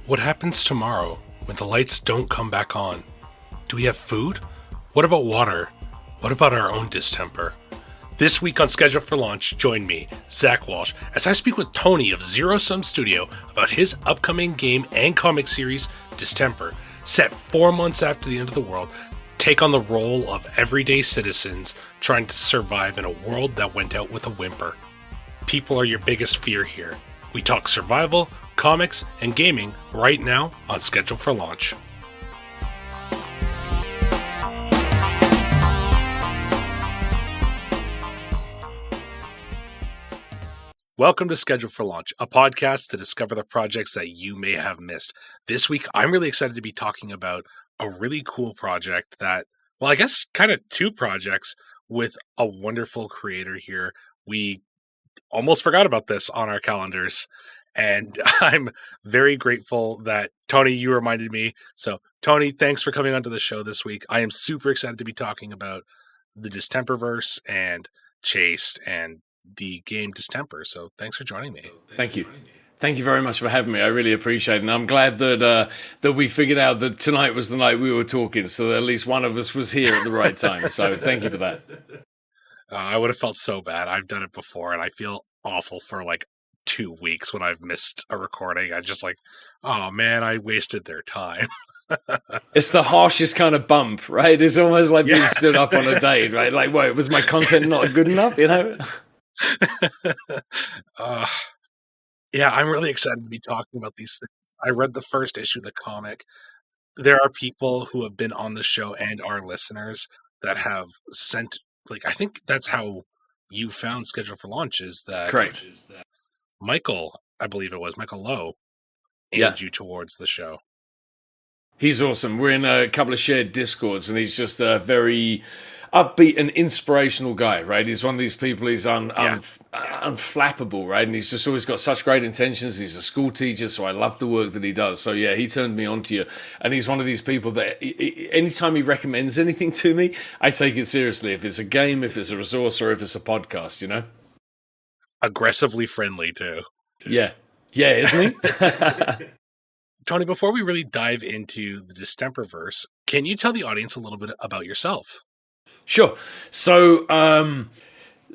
What happens tomorrow when the lights don't come back on? Do we have food? What about water? What about our own distemper? This week on Schedule for Launch, join me, Zach Walsh, as I speak with Tony of Xero Sum Studio about his upcoming game and comic series, Distemper, set 4 months after the end of the world, take on the role of everyday citizens trying to survive in a world that went out with a whimper. People are your biggest fear here. We talk survival, comics, and gaming right now on Schedule for Launch. Welcome to Schedule for Launch, a podcast to discover the projects that you may have missed. This week, I'm really excited to be talking about a really cool project that, well, I guess kind of two projects with a wonderful creator here. We almost forgot about this on our calendars, and I'm very grateful that, Tony, you reminded me. So, Tony, thanks for coming onto the show this week. I am super excited to be talking about the Distemperverse and Chased and the game Distemper. So thanks for joining me. Thank you. Thank you very much for having me. I really appreciate it. And I'm glad that we figured out that tonight was the night we were talking, so that at least one of us was here at the right time. So thank you for that. I would have felt so bad. I've done it before, and I feel awful for like 2 weeks when I've missed a recording. I just like, oh man, I wasted their time. It's the harshest kind of bump, right? It's almost like being stood up on a date, right? Like, wait, was my content not good enough, you know? Yeah, I'm really excited to be talking about these things. I read the first issue of the comic. There are people who have been on the show and are listeners that have sent, like, I think that's how you found Schedule for Launch, is that Correct. Michael, I believe it was, Michael Lowe, aimed you towards the show. He's awesome. We're in a couple of shared Discords, and he's just a very upbeat and inspirational guy, right? He's one of these people, he's unflappable, right? And he's just always got such great intentions. He's a school teacher, so I love the work that he does. So yeah, he turned me on to you. And he's one of these people that anytime he recommends anything to me, I take it seriously. If it's a game, if it's a resource, or if it's a podcast, you know? Aggressively friendly, too. Yeah. Yeah, isn't he? Tony, before we really dive into the Distemperverse, can you tell the audience a little bit about yourself? Sure. So I'm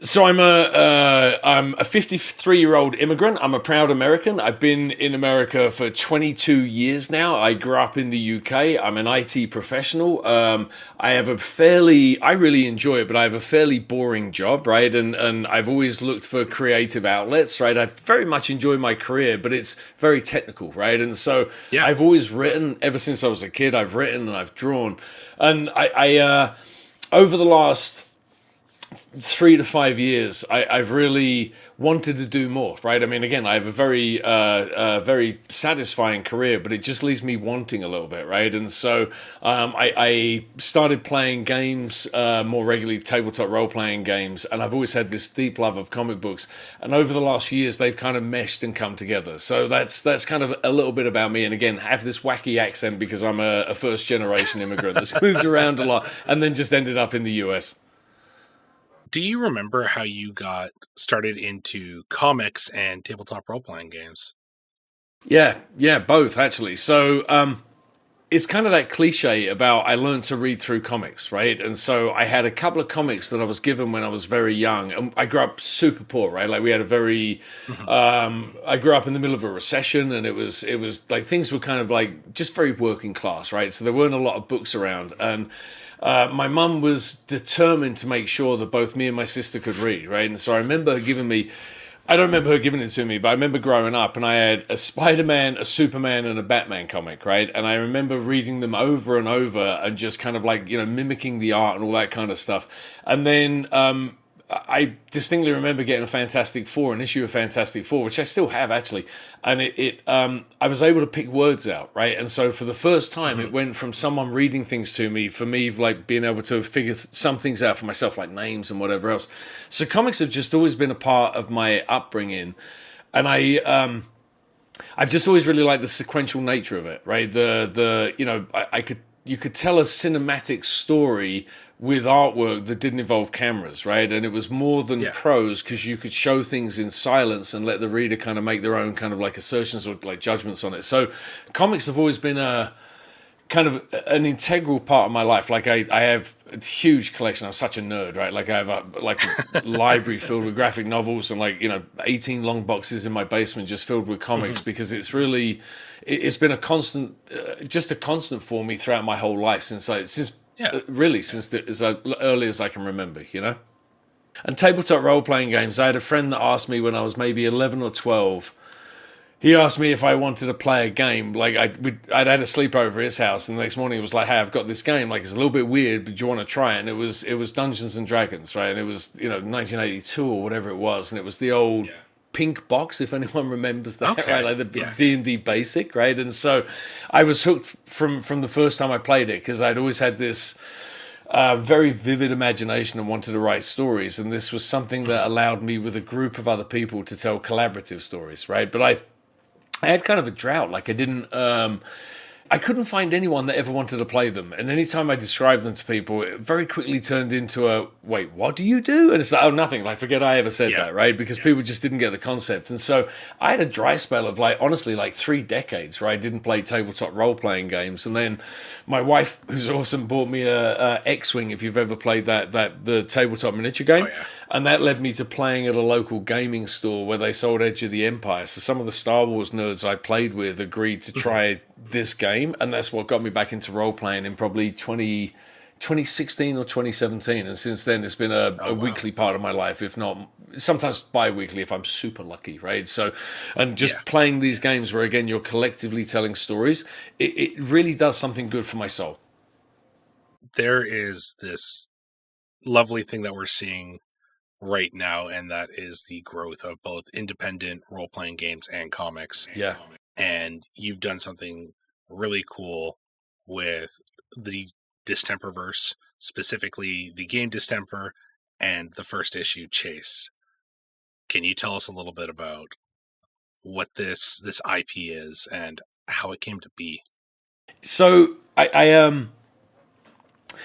a 53-year-old immigrant. I'm a proud American. I've been in America for 22 years now. I grew up in the UK. I'm an IT professional. I really enjoy it, but I have a fairly boring job, right? And I've always looked for creative outlets, right? I very much enjoy my career, but it's very technical, right? And so I've always written, ever since I was a kid. I've written and I've drawn. And I over the last 3 to 5 years, I've really wanted to do more, right? I mean, again, I have a very satisfying career, but it just leaves me wanting a little bit, right? And so I started playing games more regularly, tabletop role-playing games, and I've always had this deep love of comic books. And over the last few years, they've kind of meshed and come together. So that's kind of a little bit about me. And again, I have this wacky accent because I'm a first-generation immigrant that's moved around a lot and then just ended up in the US. Do you remember how you got started into comics and tabletop role-playing games? Yeah, both actually. So it's kind of that cliche about I learned to read through comics, right? And so I had a couple of comics that I was given when I was very young. And I grew up super poor, right? Like we had a very, I grew up in the middle of a recession, and it was like things were kind of like just very working class, right? So there weren't a lot of books around. And my mum was determined to make sure that both me and my sister could read, right? And so I remember her giving me, I don't remember her giving it to me, but I remember growing up and I had a Spider-Man, a Superman, and a Batman comic, right? And I remember reading them over and over and just kind of like, mimicking the art and all that kind of stuff. And then I distinctly remember getting a Fantastic Four, an issue of Fantastic Four, which I still have actually, and I was able to pick words out, right? And so for the first time, it went from someone reading things to me, for me, like being able to figure some things out for myself, like names and whatever else. So comics have just always been a part of my upbringing, and I've just always really liked the sequential nature of it, right? You could tell a cinematic story with artwork that didn't involve cameras, right? And it was more than prose because you could show things in silence and let the reader kind of make their own kind of like assertions or like judgments on it. So comics have always been a kind of an integral part of my life. Like I have a huge collection. I'm such a nerd, right? Like I have a library filled with graphic novels and 18 long boxes in my basement just filled with comics because it's been a constant, just a constant for me throughout my whole life since as early as I can remember, you know? And tabletop role-playing games, I had a friend that asked me when I was maybe 11 or 12. He asked me if I wanted to play a game. Like I'd had a sleepover at his house, and the next morning he was like, "Hey, I've got this game. Like it's a little bit weird, but do you want to try it?" And it was Dungeons and Dragons, right? And it was 1982 or whatever it was, and it was the old pink box, if anyone remembers that, right? Like the D&D basic, right? And so I was hooked from the first time I played it because I'd always had this very vivid imagination and wanted to write stories, and this was something that allowed me with a group of other people to tell collaborative stories, right? But I had kind of a drought. Like I couldn't find anyone that ever wanted to play them. And anytime I described them to people, it very quickly turned into a, wait, what do you do? And it's like, oh, nothing. Like, forget I ever said that, right? Because people just didn't get the concept. And so I had a dry spell of honestly, 3 decades where I didn't play tabletop role-playing games. And then my wife, who's awesome, bought me a X-Wing, if you've ever played the tabletop miniature game. Oh, yeah. And that led me to playing at a local gaming store where they sold Edge of the Empire. So some of the Star Wars nerds I played with agreed to try this game. And that's what got me back into role-playing in probably 2016 or 2017. And since then, it's been a weekly part of my life, if not sometimes bi-weekly if I'm super lucky, right? So, and just playing these games where, again, you're collectively telling stories, it really does something good for my soul. There is this lovely thing that we're seeing right now, and that is the growth of both independent role-playing games and comics. Yeah. And you've done something really cool with the Distemperverse, specifically the game Distemper and the first issue Chase. Can you tell us a little bit about what this IP is and how it came to be? So I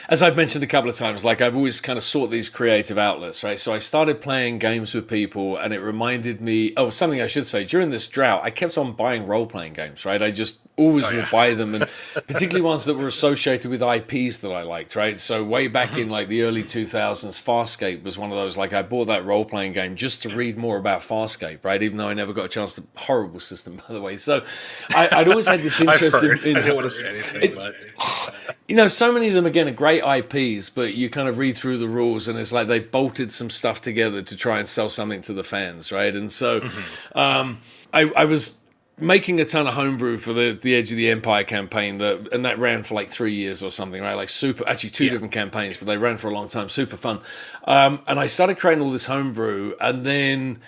as I've mentioned a couple of times, I've always kind of sought these creative outlets, right? So I started playing games with people, and it reminded me, something I should say, during this drought, I kept on buying role-playing games, right? I just always would buy them, and particularly ones that were associated with IPs that I liked, right? So way back in the early 2000s, Farscape was one of those, I bought that role-playing game just to read more about Farscape, right? Even though I never got a chance to, horrible system, by the way. So I'd always had this interest in I don't want to say anything, but so many of them, again, are great IPs, but you kind of read through the rules and it's like they bolted some stuff together to try and sell something to the fans, right? And so I was making a ton of homebrew for the Edge of the Empire campaign, and that ran for 3 years or something, right? Two different campaigns, but they ran for a long time, super fun. And I started creating all this homebrew, and then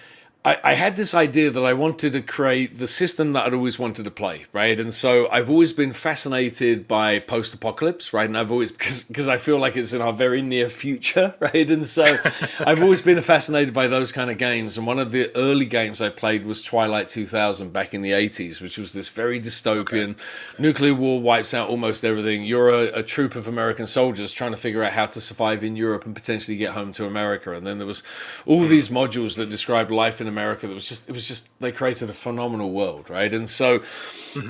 I had this idea that I wanted to create the system that I'd always wanted to play, right? And so I've always been fascinated by post-apocalypse, right? And I've always, because I feel like it's in our very near future, right? And so I've always been fascinated by those kind of games. And one of the early games I played was Twilight 2000 back in the 80s, which was this very dystopian, nuclear war wipes out almost everything. You're a troop of American soldiers trying to figure out how to survive in Europe and potentially get home to America. And then there was all these modules that described life in America. That was just they created a phenomenal world, right? And so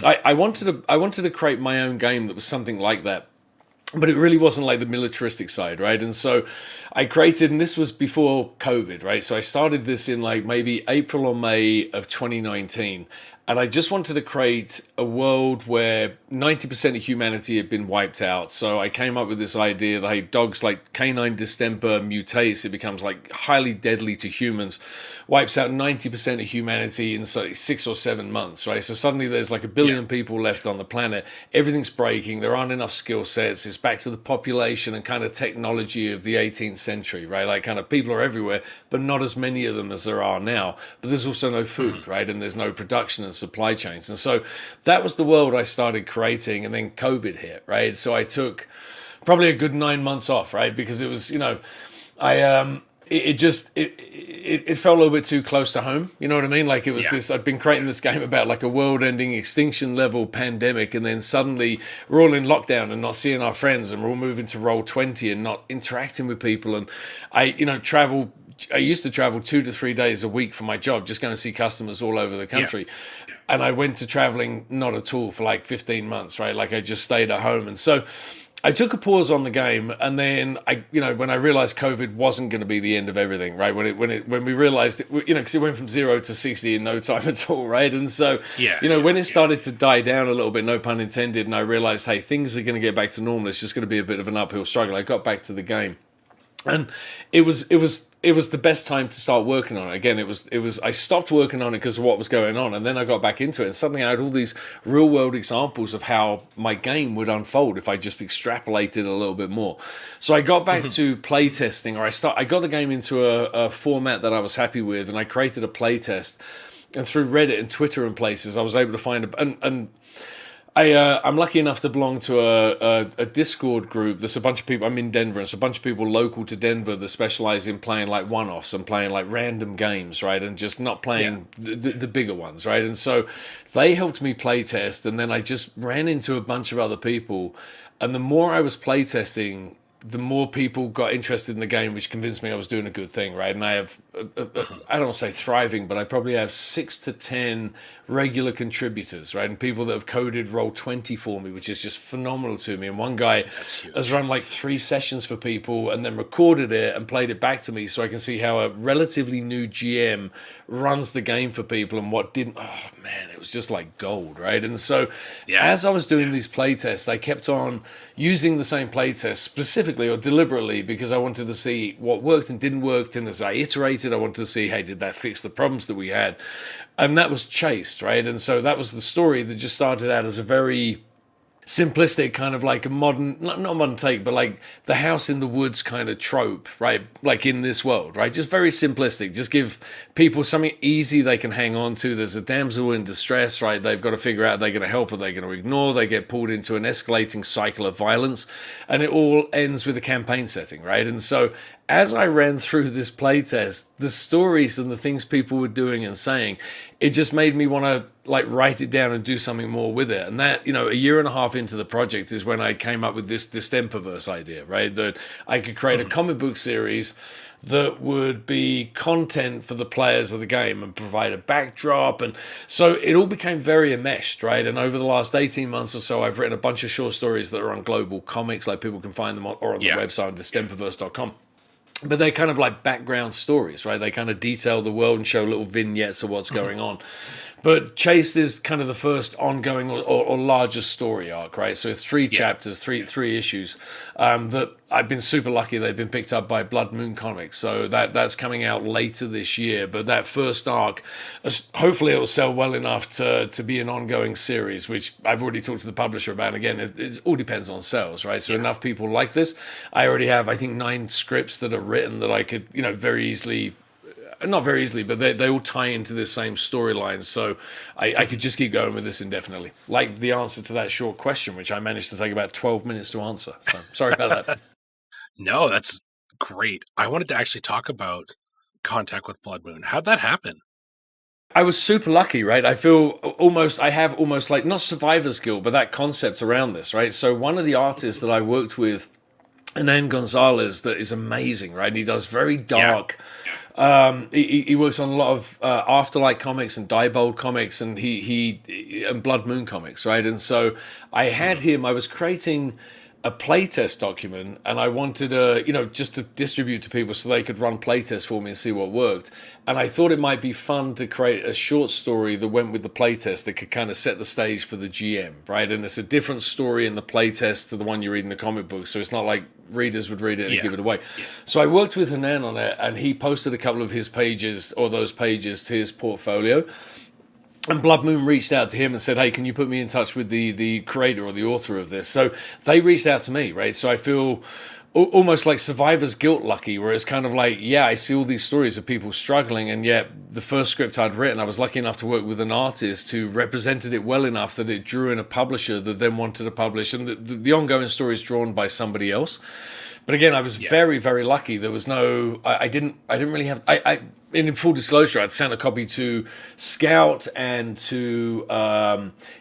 I wanted to create my own game that was something like that, but it really wasn't like the militaristic side, right? And so I created, and this was before COVID, right? So I started this in maybe April or May of 2019. And I just wanted to create a world where 90% of humanity had been wiped out. So I came up with this idea that, hey, dogs like Canine Distemper mutates, it becomes highly deadly to humans, wipes out 90% of humanity in 6 or 7 months, right? So suddenly there's 1 billion people left on the planet. Everything's breaking. There aren't enough skill sets. It's back to the population and kind of technology of the 18th century, right? Kind of people are everywhere, but not as many of them as there are now. But there's also no food, right? And there's no production and supply chains. And so that was the world I started creating, and then COVID hit, right? So I took probably a good 9 months off, right? Because it was, it felt a little bit too close to home. You know what I mean? Like it was Yeah. this. I'd been creating this game about like a world-ending, extinction-level pandemic, and then suddenly we're all in lockdown and not seeing our friends, and we're all moving to Roll20 and not interacting with people. And travel. I used to travel 2 to 3 days a week for my job, just going to see customers all over the country. Yeah. And I went to traveling not at all for like 15 months, right? Like I just stayed at home. And so I took a pause on the game, and then when I realized COVID wasn't going to be the end of everything, right? When we realized it, because it went from 0 to 60 in no time at all, right? And so, when it started to die down a little bit, no pun intended, and I realized, hey, things are going to get back to normal. It's just going to be a bit of an uphill struggle. I got back to the game. And it was the best time to start working on it. Again, it was I stopped working on it because of what was going on, and then I got back into it, and suddenly I had all these real world examples of how my game would unfold if I just extrapolated a little bit more. So I got back to playtesting, or I got the game into a format that I was happy with, and I created a playtest. And through Reddit and Twitter and places, I was able to find I'm lucky enough to belong to a Discord group. There's a bunch of people. I'm in Denver. It's a bunch of people local to Denver that specialize in playing like one-offs and playing like random games, right? And just not playing the bigger ones, right? And so they helped me playtest, and then I just ran into a bunch of other people. And the more I was playtesting, the more people got interested in the game, which convinced me I was doing a good thing, right? And I have, I don't want to say thriving, but I probably have 6 to 10 regular contributors, right? And people that have coded Roll20 for me, which is just phenomenal to me. And one guy has run like 3 sessions for people and then recorded it and played it back to me so I can see how a relatively new GM runs the game for people and what didn't. Oh, man, it was just like gold, right? And so as I was doing these playtests, I kept on using the same playtest specifically or deliberately because I wanted to see what worked and didn't work. And as I iterated, I wanted to see, hey, did that fix the problems that we had? And that was Chased, right? And so that was the story that just started out as a very simplistic kind of like a modern, not modern take, but like the house in the woods kind of trope, right? Like in this world, right? Just very simplistic. Just give people something easy they can hang on to. There's a damsel in distress, right? They've got to figure out they're going to help or they're going to ignore. They get pulled into an escalating cycle of violence, and it all ends with a campaign setting, right? And so as I ran through this playtest, the stories and the things people were doing and saying, it just made me want to like write it down and do something more with it. And that, a year and a half into the project is when I came up with this Distemperverse idea, right? That I could create a comic book series that would be content for the players of the game and provide a backdrop. And so it all became very enmeshed, right? And over the last 18 months or so, I've written a bunch of short stories that are on Global Comics, like people can find them on, or on the website on distemperverse.com. But they're kind of like background stories, right? They kind of detail the world and show little vignettes of what's going on. But Chased is kind of the first ongoing or largest story arc, right? So 3 chapters, three issues that I've been super lucky. They've been picked up by Blood Moon Comics. So that's coming out later this year. But that first arc, hopefully it will sell well enough to be an ongoing series, which I've already talked to the publisher about. And again, it all depends on sales, right? So enough people like this. I already have, I think, 9 scripts that are written that I could, very easily... Not very easily, but they all tie into this same storyline. So I could just keep going with this indefinitely. Like the answer to that short question, which I managed to take about 12 minutes to answer. So sorry about that. No, that's great. I wanted to actually talk about Contact with Blood Moon. How'd that happen? I was super lucky, right? I have almost like, not survivor's guilt, but that concept around this, right? So one of the artists that I worked with, Anan Gonzalez, that is amazing, right? He does very dark... He works on a lot of Afterlight comics and Diebold comics and and Blood Moon comics, right? And so I had him. I was creating a playtest document, and I wanted just to distribute to people so they could run playtests for me and see what worked. And I thought it might be fun to create a short story that went with the playtest that could kind of set the stage for the GM, right? And it's a different story in the playtest to the one you read in the comic book, so it's not like readers would read it and give it away. So I worked with Hanan on it, and he posted a couple of his pages, or those pages, to his portfolio. And Blood Moon reached out to him and said, hey, can you put me in touch with the creator or the author of this? So they reached out to me, right? So I feel almost like survivor's guilt lucky, where it's kind of like, I see all these stories of people struggling, and yet the first script I'd written, I was lucky enough to work with an artist who represented it well enough that it drew in a publisher that then wanted to publish, and the ongoing story is drawn by somebody else. But again, I was Yeah. very, very lucky. There was no, I didn't really have. In full disclosure, I'd sent a copy to Scout and to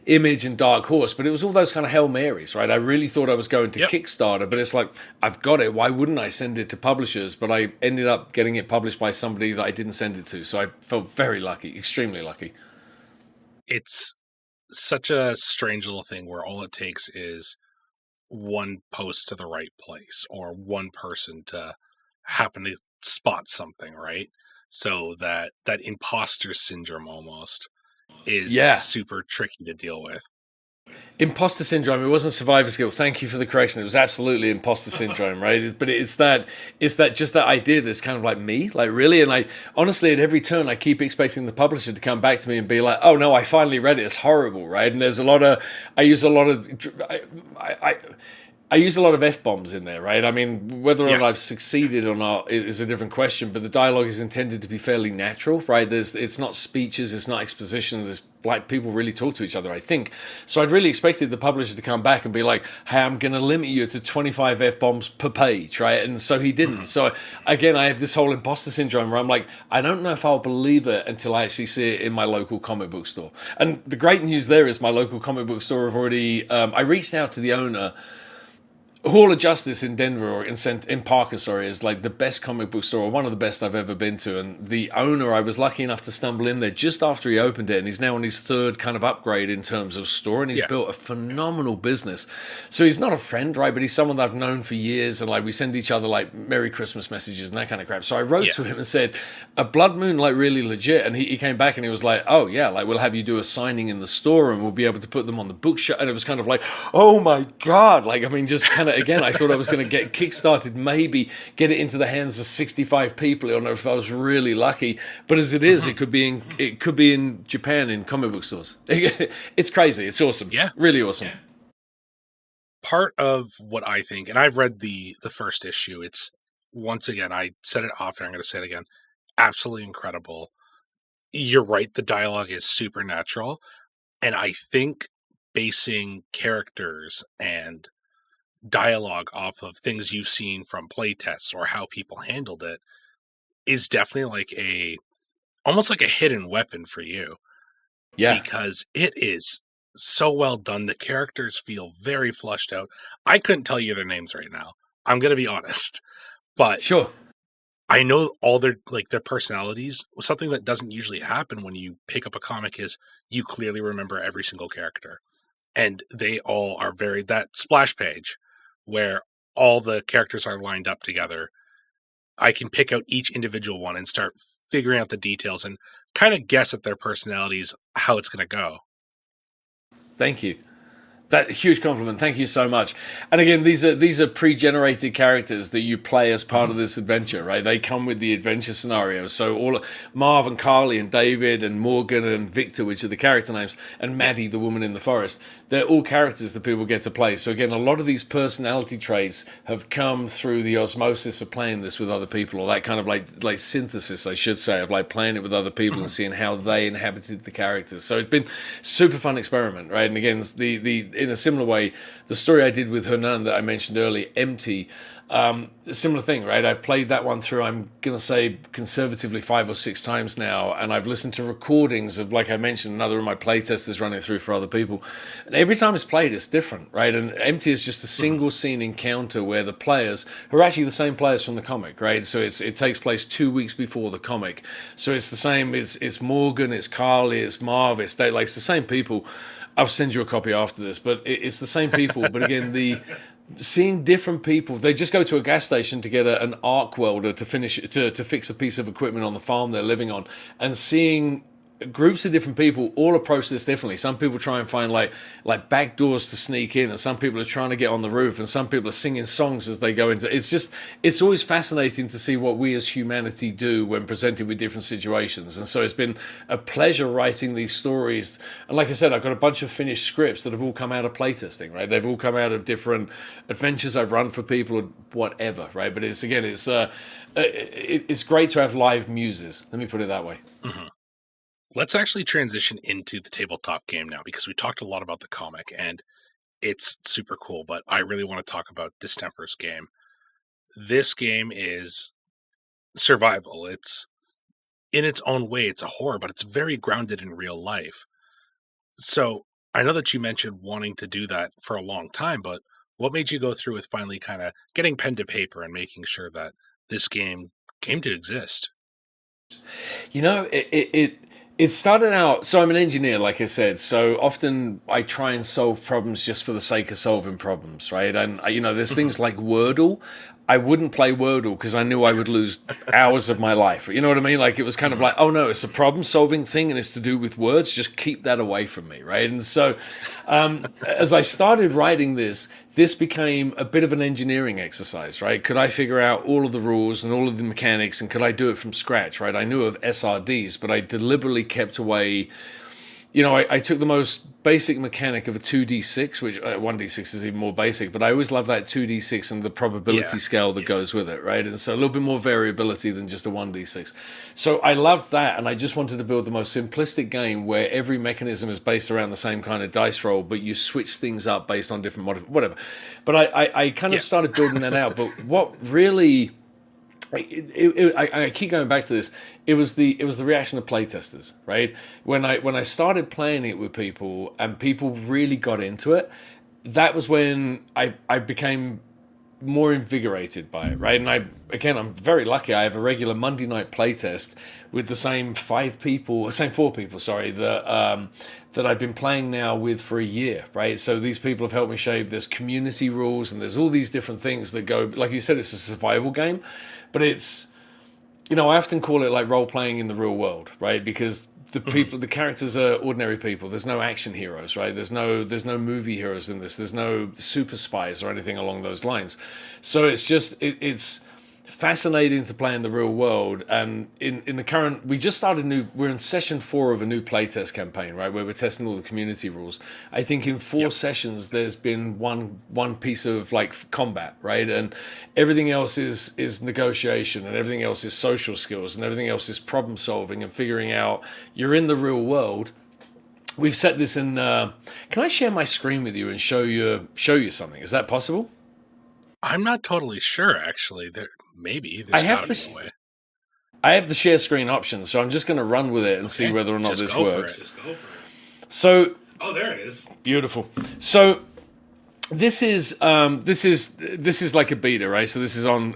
Image and Dark Horse, but it was all those kind of Hail Marys, right? I really thought I was going to Yep. Kickstarter, but it's like, I've got it. Why wouldn't I send it to publishers? But I ended up getting it published by somebody that I didn't send it to. So I felt very lucky, extremely lucky. It's such a strange little thing where all it takes is one post to the right place or one person to happen to spot something, right? So that imposter syndrome almost is Yeah. super tricky to deal with. Imposter syndrome. It wasn't survivor's guilt. Thank you for the correction. It was absolutely imposter syndrome, right? But it's that just that idea that's kind of like me, like really. And I honestly, at every turn, I keep expecting the publisher to come back to me and be like, "Oh no, I finally read it. It's horrible," right? And there's a lot of I use a lot of I use a lot of F-bombs in there, right? I mean, whether or not I've succeeded or not is a different question, but the dialogue is intended to be fairly natural, right? It's not speeches, it's not expositions, it's like people really talk to each other, I think. So I'd really expected the publisher to come back and be like, hey, I'm going to limit you to 25 F-bombs per page, right? And so he didn't. Mm-hmm. So again, I have this whole imposter syndrome where I'm like, I don't know if I'll believe it until I actually see it in my local comic book store. And the great news there is my local comic book store have already, I reached out to the owner. Hall of Justice in Denver, or in Parker, sorry, is like the best comic book store, or one of the best I've ever been to. And the owner, I was lucky enough to stumble in there just after he opened it, and he's now on his third kind of upgrade in terms of store, and he's built a phenomenal business. So he's not a friend, right, but he's someone that I've known for years, and like we send each other like Merry Christmas messages and that kind of crap. So I wrote to him and said, a Blood Moon, like really legit, and he came back and he was like, oh yeah, like we'll have you do a signing in the store, and we'll be able to put them on the bookshelf. And it was kind of like, oh my god, like I mean, just kind of again, I thought I was going to get kickstarted, maybe get it into the hands of 65 people. I don't know if I was really lucky, but as it is, it could be in Japan in comic book stores. It's crazy. It's awesome. Yeah, really awesome. Yeah. Part of what I think, and I've read the first issue. It's once again, I said it often. I'm going to say it again. Absolutely incredible. You're right. The dialogue is supernatural, and I think basing characters and dialogue off of things you've seen from playtests or how people handled it is definitely like almost like a hidden weapon for you. Yeah. Because it is so well done. The characters feel very flushed out. I couldn't tell you their names right now. I'm going to be honest. But sure, I know all their personalities. Something that doesn't usually happen when you pick up a comic is you clearly remember every single character. And they all are that splash page where all the characters are lined up together. I can pick out each individual one and start figuring out the details and kind of guess at their personalities, how it's going to go. Thank you. That huge compliment. Thank you so much. And again, these are pre-generated characters that you play as part of this adventure, right? They come with the adventure scenario. So all Marv and Carly and David and Morgan and Victor, which are the character names, and Maddie, the woman in the forest, they're all characters that people get to play. So again, a lot of these personality traits have come through the osmosis of playing this with other people, or that kind of like synthesis, I should say, of like playing it with other people and seeing how they inhabited the characters. So it's been super fun experiment, right? And again, in a similar way, the story I did with Hernan that I mentioned earlier, Empty, similar thing, right? I've played that one through, I'm going to say conservatively 5 or 6 times now, and I've listened to recordings of, like I mentioned, another of my playtesters running through for other people. And every time it's played, it's different, right? And Empty is just a single scene encounter where the players, who are actually the same players from the comic, right? So it takes place 2 weeks before the comic. So it's the same, it's Morgan, it's Carly, it's Marv, it's Dave, like it's the same people. I'll send you a copy after this, but it's the same people. But again, seeing different people, they just go to a gas station to get an arc welder to fix a piece of equipment on the farm they're living on, and seeing groups of different people all approach this differently. Some people try and find like back doors to sneak in, and some people are trying to get on the roof, and some people are singing songs as they go into. It's always fascinating to see what we as humanity do when presented with different situations. And so it's been a pleasure writing these stories. And like I said, I've got a bunch of finished scripts that have all come out of playtesting, right? They've all come out of different adventures I've run for people or whatever, right? But it's great to have live muses. Let me put it that way. Mm-hmm. Let's actually transition into the tabletop game now, because we talked a lot about the comic and it's super cool, but I really want to talk about Distemper's game. this game is survival. It's in its own way, it's a horror, but it's very grounded in real life. So I know that you mentioned wanting to do that for a long time, but what made you go through with finally kind of getting pen to paper and making sure that this game came to exist? You know, it started out. So I'm an engineer, like I said. So often I try and solve problems just for the sake of solving problems, right? And there's Mhm. things like Wordle. I wouldn't play Wordle because I knew I would lose hours of my life. You know what I mean? Like it was kind of Mhm. like, oh no, it's a problem solving thing and it's to do with words. Just keep that away from me, right? And so as I started writing this became a bit of an engineering exercise, right? Could I figure out all of the rules and all of the mechanics, and could I do it from scratch, right? I knew of SRDs, but I deliberately kept away. I took the most basic mechanic of a 2d6, which 1d6 is even more basic, but I always love that 2d6 and the Yeah. probability scale that goes with it, right? And so a little bit more variability than just a 1d6. So I loved that, and I just wanted to build the most simplistic game where every mechanism is based around the same kind of dice roll, but you switch things up based on different whatever. But I kind of Yeah. started building that out. But what really I keep going back to this. It was the reaction of playtesters, right? When I started playing it with people and people really got into it, that was when I became more invigorated by it, right? And I'm very lucky. I have a regular Monday night playtest with the same same four people, sorry, that I've been playing now with for a year, right? So these people have helped me shape. There's community rules and there's all these different things that go. Like you said, it's a survival game, but it's I often call it like role playing in the real world, right? Because Mhm. the characters are ordinary people. There's no action heroes, right? There's no movie heroes in this. There's no super spies or anything along those lines. So it's fascinating to play in the real world. And in the current, we just started we're in session 4 of a new playtest campaign, right, where we're testing all the community rules. I think in 4 Yep. sessions there's been one piece of like combat, right, and everything else is negotiation, and everything else is social skills, and everything else is problem solving and figuring out you're in the real world. We've set this in. Can I share my screen with you and show you something? Is that possible? I'm not totally sure, actually. Maybe I there's got have to be this. a way. I have the share screen option, so I'm just going to run with it and see Okay, whether or not just this go for works. it. Just go for it. So Oh, there it is. beautiful. So this is like a beta, right? So this is on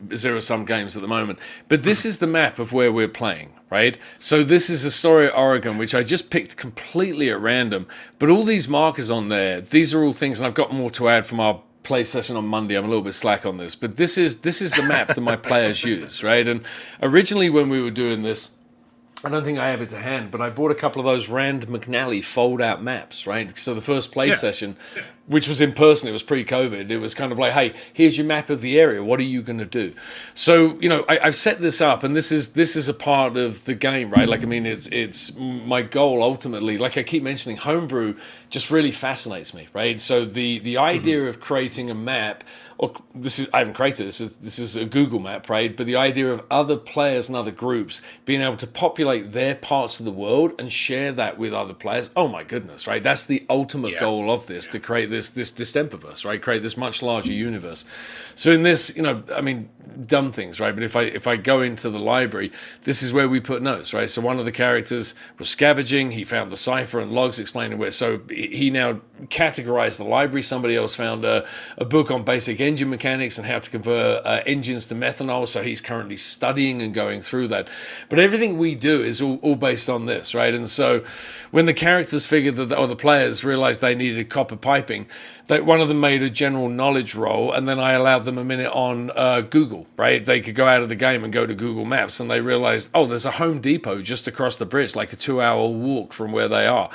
Xero Sum Games at the moment. But this is the map of where we're playing, right? So this is Astoria, Oregon, which I just picked completely at random. But all these markers on there, these are all things, and I've got more to add from our play session on Monday. I'm a little bit slack on this, but this is the map that my players use, right? And originally when we were doing this, I don't think I have it to hand, but I bought a couple of those Rand McNally fold-out maps, right? So the first play Yeah. session, which was in person, it was pre-COVID. It was kind of like, hey, here's your map of the area. What are you going to do? So I've set this up, and this is a part of the game, right? Like I mean, it's my goal ultimately. Like I keep mentioning, homebrew just really fascinates me, right? So the Mhm. idea of creating a map, or I haven't created this is a Google map, right? But the idea of other players and other groups being able to populate their parts of the world and share that with other players, oh my goodness, right? That's the ultimate Yeah. goal of this, to create this Distemperverse, right? Create this much larger universe. So in this, I mean, dumb things, right? But if I go into the library, this is where we put notes, right? So one of the characters was scavenging. He found the cipher and logs explaining where. So he now categorized the library. Somebody else found a book on basic engine mechanics and how to convert engines to methanol. So he's currently studying and going through that. But everything we do is all based on this, right? And so when the characters figured that, or the players realized they needed copper piping, that one of them made a general knowledge roll, and then I allowed them a minute on Google, right? They could go out of the game and go to Google Maps, and they realized, oh, there's a Home Depot just across the bridge, like a 2-hour walk from where they are.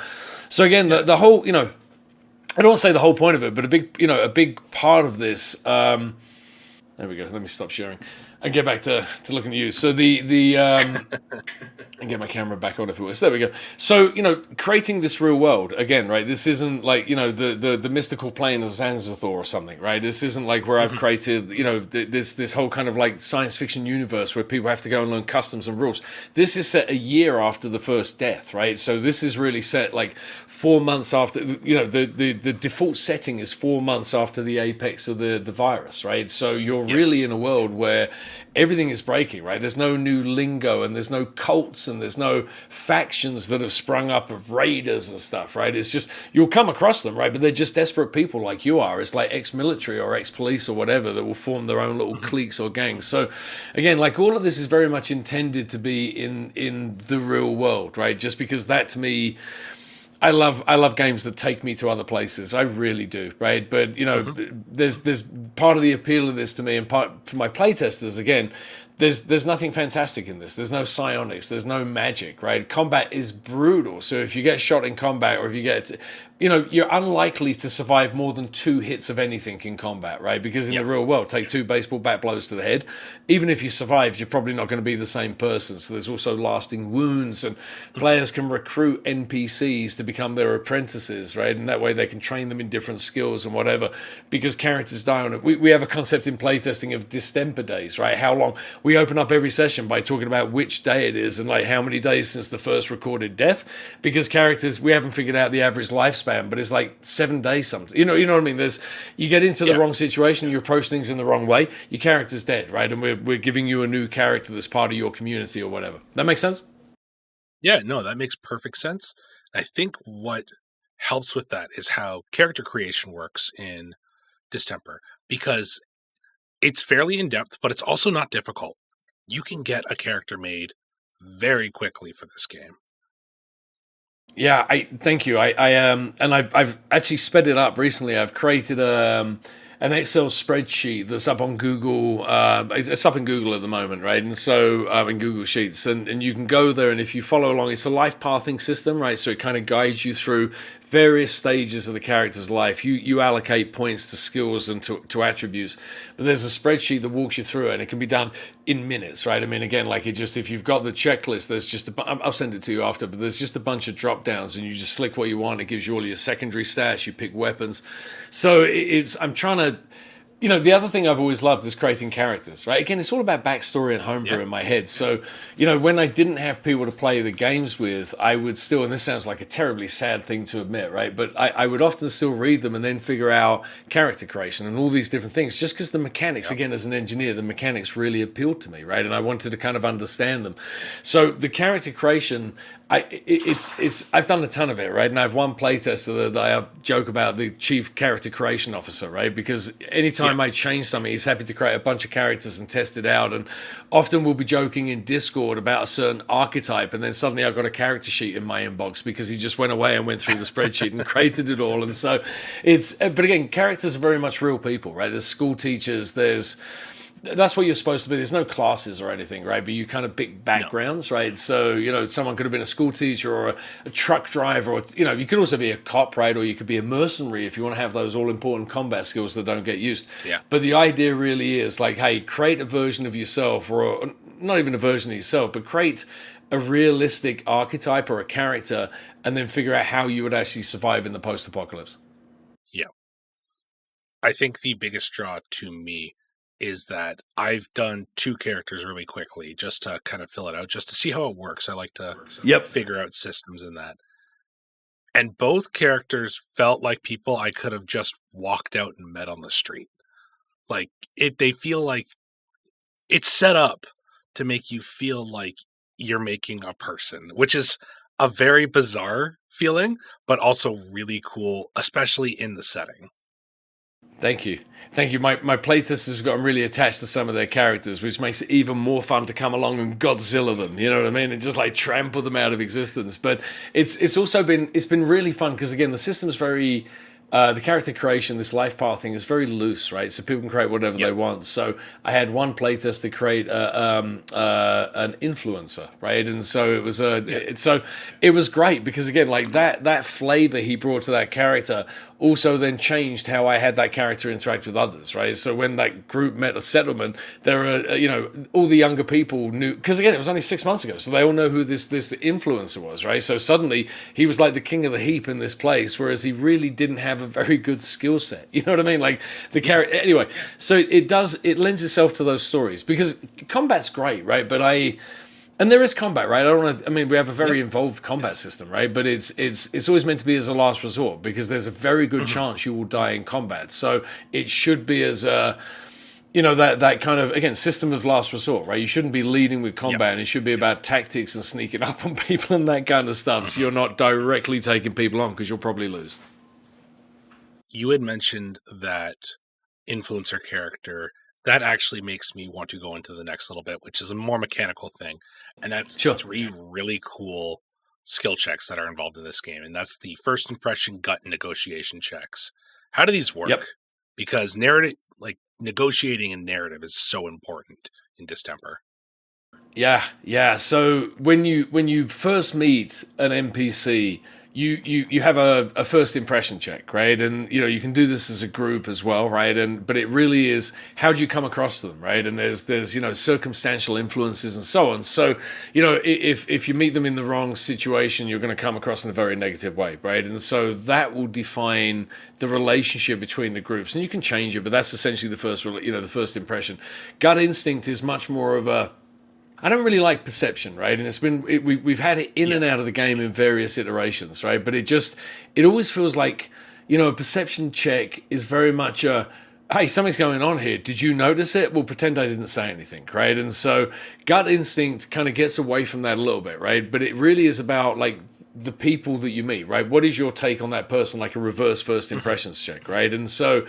So again, Yeah. the whole, I don't want to say the whole point of it, but a big part of this. There we go. Let me stop sharing and get back to looking at you. So and get my camera back on if it was. There we go. So, creating this real world, again, right? This isn't like, the mystical plane of Zanzibar or something, right? This isn't like where I've created, this whole kind of like science fiction universe where people have to go and learn customs and rules. This is set a year after the first death, right? So this is really set like 4 months after, the default setting is 4 months after the apex of the virus, right? So you're really in a world where everything is breaking, right? There's no new lingo and there's no cults and there's no factions that have sprung up of raiders and stuff, right? It's just, you'll come across them, right? But they're just desperate people like you are. It's like ex-military or ex-police or whatever that will form their own little cliques or gangs. So again, like all of this is very much intended to be in the real world, right? Just because that to me, I love games that take me to other places. I really do, right? But there's part of the appeal of this to me, and part for my playtesters. Again, there's nothing fantastic in this. There's no psionics. There's no magic, right? Combat is brutal. So if you get shot in combat, or if you get, you're unlikely to survive more than 2 hits of anything in combat, right? Because in the real world, take 2 baseball bat blows to the head. Even if you survived, you're probably not going to be the same person. So there's also lasting wounds, and players can recruit NPCs to become their apprentices, right? And that way they can train them in different skills and whatever, because characters die on it. We have a concept in playtesting of distemper days, right? How long we open up every session by talking about which day it is and like how many days since the first recorded death, because characters, we haven't figured out the average lifespan, but it's like 7 days something. You know what I mean? You get into the wrong situation, you approach things in the wrong way, your character's dead, right? And we're giving you a new character that's part of your community or whatever. That makes sense? Yeah, no, that makes perfect sense. I think what helps with that is how character creation works in Distemper, because it's fairly in-depth, but it's also not difficult. You can get a character made very quickly for this game. Yeah, thank you. I've actually sped it up recently. I've created an Excel spreadsheet that's up on Google. It's up in Google at the moment, right? And so in Google Sheets, and you can go there, and if you follow along, it's a life pathing system, right? So it kind of guides you through various stages of the character's life. You allocate points to skills and to attributes, but there's a spreadsheet that walks you through it, and it can be done in minutes, right? I mean, again, like if you've got the checklist, there's just I'll send it to you after, but there's just a bunch of drop downs, and you just click what you want. It gives you all your secondary stats. You pick weapons. So I'm trying to. The other thing I've always loved is creating characters, right? Again, it's all about backstory and homebrew in my head. So, when I didn't have people to play the games with, I would still, and this sounds like a terribly sad thing to admit, right? But I would often still read them and then figure out character creation and all these different things, just because the mechanics, again, as an engineer, the mechanics really appealed to me, right? And I wanted to kind of understand them. So the character creation, I've done a ton of it, right? And I have one playtester that I joke about, the chief character creation officer, right? Because anytime I change something, he's happy to create a bunch of characters and test it out. And often we'll be joking in Discord about a certain archetype, and then suddenly I've got a character sheet in my inbox because he just went away and went through the spreadsheet and created it all. And so but again, characters are very much real people, right? There's school teachers, that's what you're supposed to be. There's no classes or anything, right? But you kind of pick backgrounds, right? So, someone could have been a school teacher or a truck driver, or, you could also be a cop, right? Or you could be a mercenary if you want to have those all-important combat skills that don't get used. Yeah. But the idea really is like, hey, create a version of yourself, or not even a version of yourself, but create a realistic archetype or a character, and then figure out how you would actually survive in the post-apocalypse. Yeah. I think the biggest draw to me is that I've done 2 characters really quickly just to kind of fill it out, just to see how it works. I like to figure out systems in that. And both characters felt like people I could have just walked out and met on the street. Like, they feel like it's set up to make you feel like you're making a person, which is a very bizarre feeling, but also really cool, especially in the setting. Thank you. My playtesters have gotten really attached to some of their characters, which makes it even more fun to come along and Godzilla them, you know what I mean? And just like trample them out of existence. But it's been really fun because, again, the system's very the character creation, this life path thing is very loose, right? So people can create whatever they want. So I had one playtester create an influencer, right? And so it was it was great because again, like that flavor he brought to that character also then changed how I had that character interact with others, right? So when that group met a settlement, there are, all the younger people knew, because again, it was only 6 months ago, so they all know who this influencer was, right? So suddenly he was like the king of the heap in this place, whereas he really didn't have a very good skill set. You know what I mean? Like the character, anyway. So it lends itself to those stories because combat's great, right? And there is combat, right? We have a very involved combat system, right? But it's always meant to be as a last resort because there's a very good chance you will die in combat. So it should be as a, that kind of, again, system of last resort, right? You shouldn't be leading with combat, and it should be about tactics and sneaking up on people and that kind of stuff. So you're not directly taking people on because you'll probably lose. You had mentioned that influencer character. That actually makes me want to go into the next little bit, which is a more mechanical thing. And that's 3 really cool skill checks that are involved in this game. And that's the first impression, gut, and negotiation checks. How do these work? Yep. Because narrative, like negotiating and narrative is so important in Distemper. Yeah. So when you first meet an NPC, you have a first impression check, right? And you can do this as a group as well, right? But it really is, how do you come across them, right? And there's circumstantial influences and so on. So if you meet them in the wrong situation, you're going to come across in a very negative way, right? And so that will define the relationship between the groups, and you can change it, but that's essentially the first impression. Gut instinct is much more of a, I don't really like perception, right? And we've had it in and out of the game in various iterations, right? But it always feels like, a perception check is very much a, hey, something's going on here. Did you notice it? Well, pretend I didn't say anything, right? And so gut instinct kind of gets away from that a little bit, right? But it really is about like the people that you meet, right? What is your take on that person? Like a reverse first impressions check, right? And so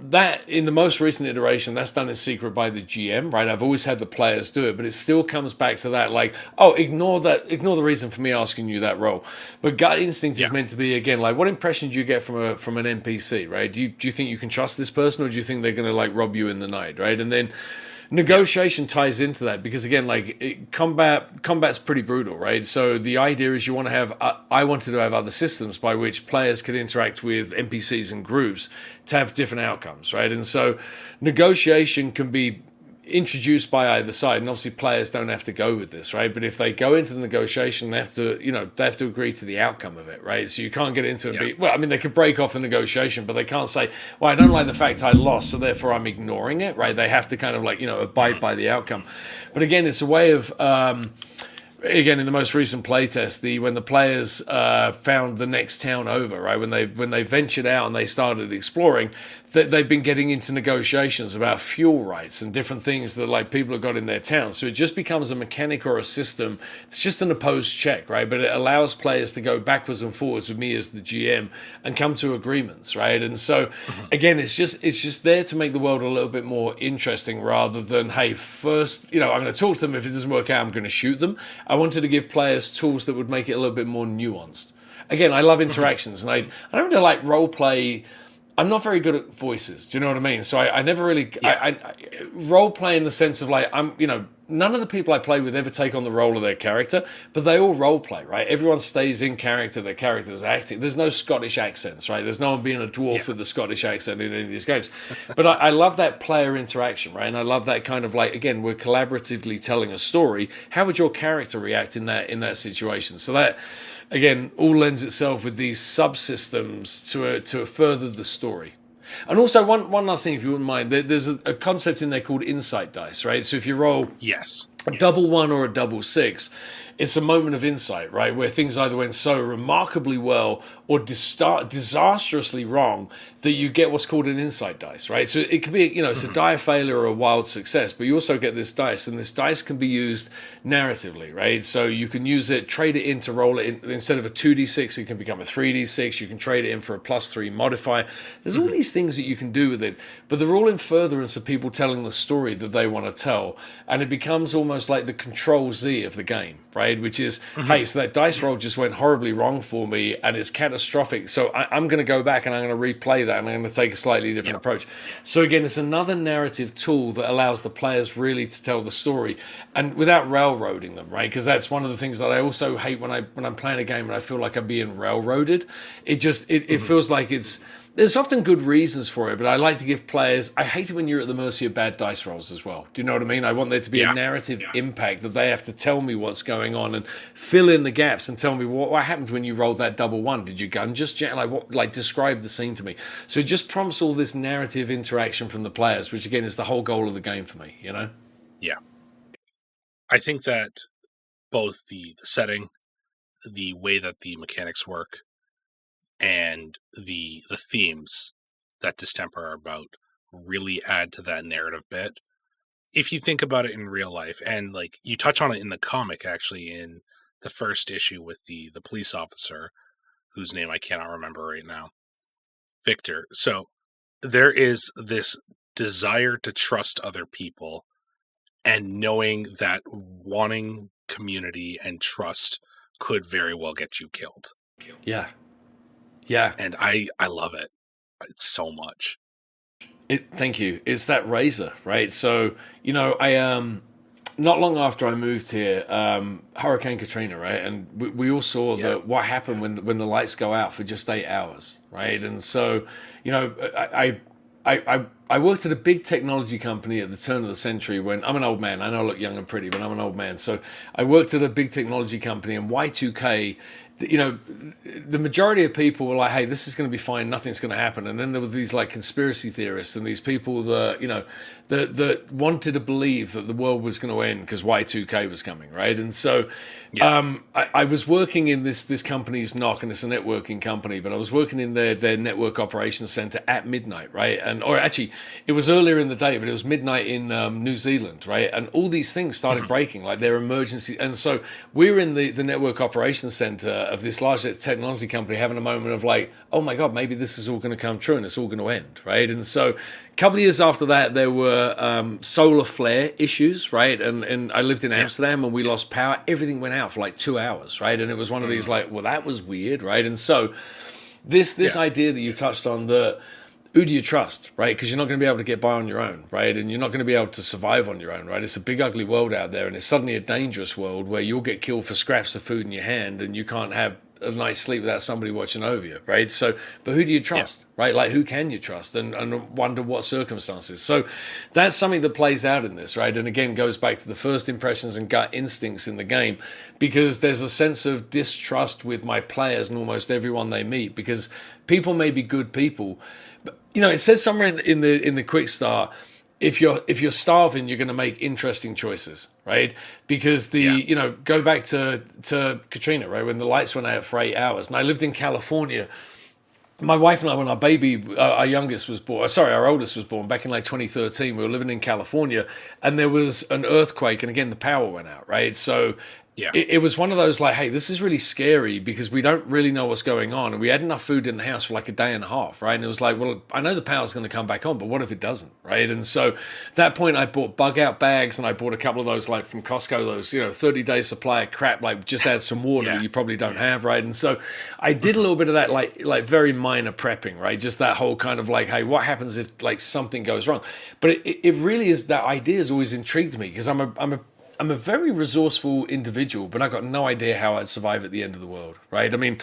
that in the most recent iteration, that's done in secret by the GM, right? I've always had the players do it, but it still comes back to that, like, oh, ignore the reason for me asking you that role. But gut instinct is meant to be, again, like, what impression do you get from an NPC, right? Do you think you can trust this person, or do you think they're going to like rob you in the night, right? And then negotiation ties into that because again, like combat's pretty brutal, right? So the idea is I wanted to have other systems by which players could interact with NPCs and groups to have different outcomes, right? And so negotiation can be introduced by either side, and obviously players don't have to go with this, right? But if they go into the negotiation, they have to agree to the outcome of it, right? So you can't get into it. They could break off the negotiation, but they can't say, well, I don't like the fact I lost, so therefore I'm ignoring it, right? They have to kind of abide by the outcome. But again, it's a way of again, in the most recent playtest, when the players found the next town over, right, when they ventured out and they started exploring, they've been getting into negotiations about fuel rights and different things that like people have got in their town. So it just becomes a mechanic or a system. It's just an opposed check, right? But it allows players to go backwards and forwards with me as the GM and come to agreements, right? And so again, it's just there to make the world a little bit more interesting rather than, hey, first, I'm going to talk to them. If it doesn't work out, I'm going to shoot them. I wanted to give players tools that would make it a little bit more nuanced. Again, I love interactions, and I don't really like role play. I'm not very good at voices. Do you know what I mean? So I never really I role play in the sense of like none of the people I play with ever take on the role of their character, but they all role play, right? Everyone stays in character. Their character's acting. There's no Scottish accents, right? There's no one being a dwarf with a Scottish accent in any of these games. But I love that player interaction, right? And I love that kind of like, again, we're collaboratively telling a story. How would your character react in that situation? So that, again, all lends itself with these subsystems to further the story. And also, one last thing, if you wouldn't mind, there's a concept in there called insight dice, right? So if you roll a double 1 or a double 6, it's a moment of insight, right? Where things either went so remarkably well or disastrously wrong that you get what's called an insight dice, right? So it can be, it's a dire failure or a wild success, but you also get this dice, and this dice can be used narratively, right? So you can use it, trade it in to roll it in. Instead of a 2d6, it can become a 3d6. You can trade it in for a +3 modifier. There's all these things that you can do with it, but they're all in furtherance of people telling the story that they want to tell, and it becomes almost almost like the control Z of the game, right? Which is, hey, so that dice roll just went horribly wrong for me and it's catastrophic. So I'm going to go back and I'm going to replay that and I'm going to take a slightly different approach. So again, it's another narrative tool that allows the players really to tell the story and without railroading them, right? Because that's one of the things that I also hate when I'm playing a game and I feel like I'm being railroaded. It feels like there's often good reasons for it, but I like to give players, I hate it when you're at the mercy of bad dice rolls as well. Do you know what I mean? I want there to be a narrative impact that they have to tell me what's going on and fill in the gaps and tell me what happened when you rolled that double one. Did your gun just jam? Describe the scene to me. So it just prompts all this narrative interaction from the players, which again is the whole goal of the game for me, you know? Yeah. I think that both the setting, the way that the mechanics work, and the themes that Distemper are about really add to that narrative bit. If you think about it in real life, and like you touch on it in the comic, actually, in the first issue with the police officer, whose name I cannot remember right now, Victor. So there is this desire to trust other people and knowing that wanting community and trust could very well get you killed. Yeah. Yeah. And I love it. It's so much. Thank you. It's that razor, right? So, you know, I not long after I moved here, Hurricane Katrina, right? And we all saw what happened when the lights go out for just 8 hours, right? And so, you know, I worked at a big technology company at the turn of the century when I'm an old man. I know I look young and pretty, but I'm an old man. So I worked at a big technology company, and Y2K, you know, the majority of people were like, hey, this is going to be fine, nothing's going to happen. And then there were these like conspiracy theorists and these people that, you know, that wanted to believe that the world was going to end because Y2K was coming, right? And so I was working in this company's NOC, and it's a networking company, but I was working in their network operations center at midnight, right? Or actually, it was earlier in the day, but it was midnight in New Zealand, right? And all these things started breaking, like their emergency. And so we were in the network operations center of this large technology company having a moment of like, oh my God, maybe this is all going to come true and it's all going to end, right? And so a couple of years after that, there were solar flare issues, right? And I lived in Amsterdam and we lost power. Everything went out for like 2 hours, right? And it was one of these like, well, that was weird, right? And so this idea that you touched on, the who do you trust, right? Because you're not going to be able to get by on your own, right? And you're not going to be able to survive on your own, right? It's a big, ugly world out there, and it's suddenly a dangerous world where you'll get killed for scraps of food in your hand and you can't have a night's sleep without somebody watching over you, right? So, but who do you trust, right? Like, who can you trust, and under what circumstances? So that's something that plays out in this, right? And again, goes back to the first impressions and gut instincts in the game, because there's a sense of distrust with my players and almost everyone they meet, because people may be good people, but, you know, it says somewhere in the quick start, if you're starving, you're going to make interesting choices, right? Because you know, go back to Katrina, right? When the lights went out for 8 hours, and I lived in California. My wife and I, when our youngest was born, our oldest was born back in like 2013, we were living in California, and there was an earthquake, and again, the power went out, right? So it was one of those like, hey, this is really scary because we don't really know what's going on, and we had enough food in the house for like a day and a half, right? And it was like, well, I know the power's going to come back on, but what if it doesn't, right? And so at that point, I bought bug out bags, and I bought a couple of those like from Costco, those 30-day supply of crap, like just add some water that you probably don't have, right? And so I did a little bit of that, like very minor prepping, right? Just that whole kind of like, hey, what happens if like something goes wrong? But it really is, that idea has always intrigued me, because I'm a very resourceful individual, but I got no idea how I'd survive at the end of the world, right? I mean,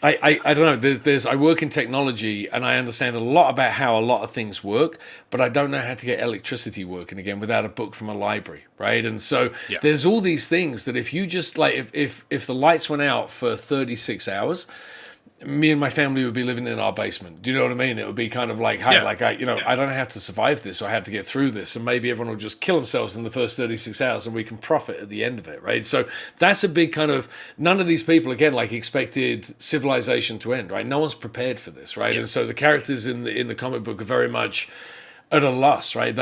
I don't know. I work in technology, and I understand a lot about how a lot of things work, but I don't know how to get electricity working again without a book from a library, right? And so there's all these things that if you just like, if the lights went out for 36 hours, me and my family would be living in our basement. Do you know what I mean? It would be kind of like, hey, I don't have to survive this, or I have to get through this, and maybe everyone will just kill themselves in the first 36 hours and we can profit at the end of it, right? So that's a big kind of, none of these people, again, like expected civilization to end, right? No one's prepared for this, right? And so the characters in the comic book are very much at a loss, right?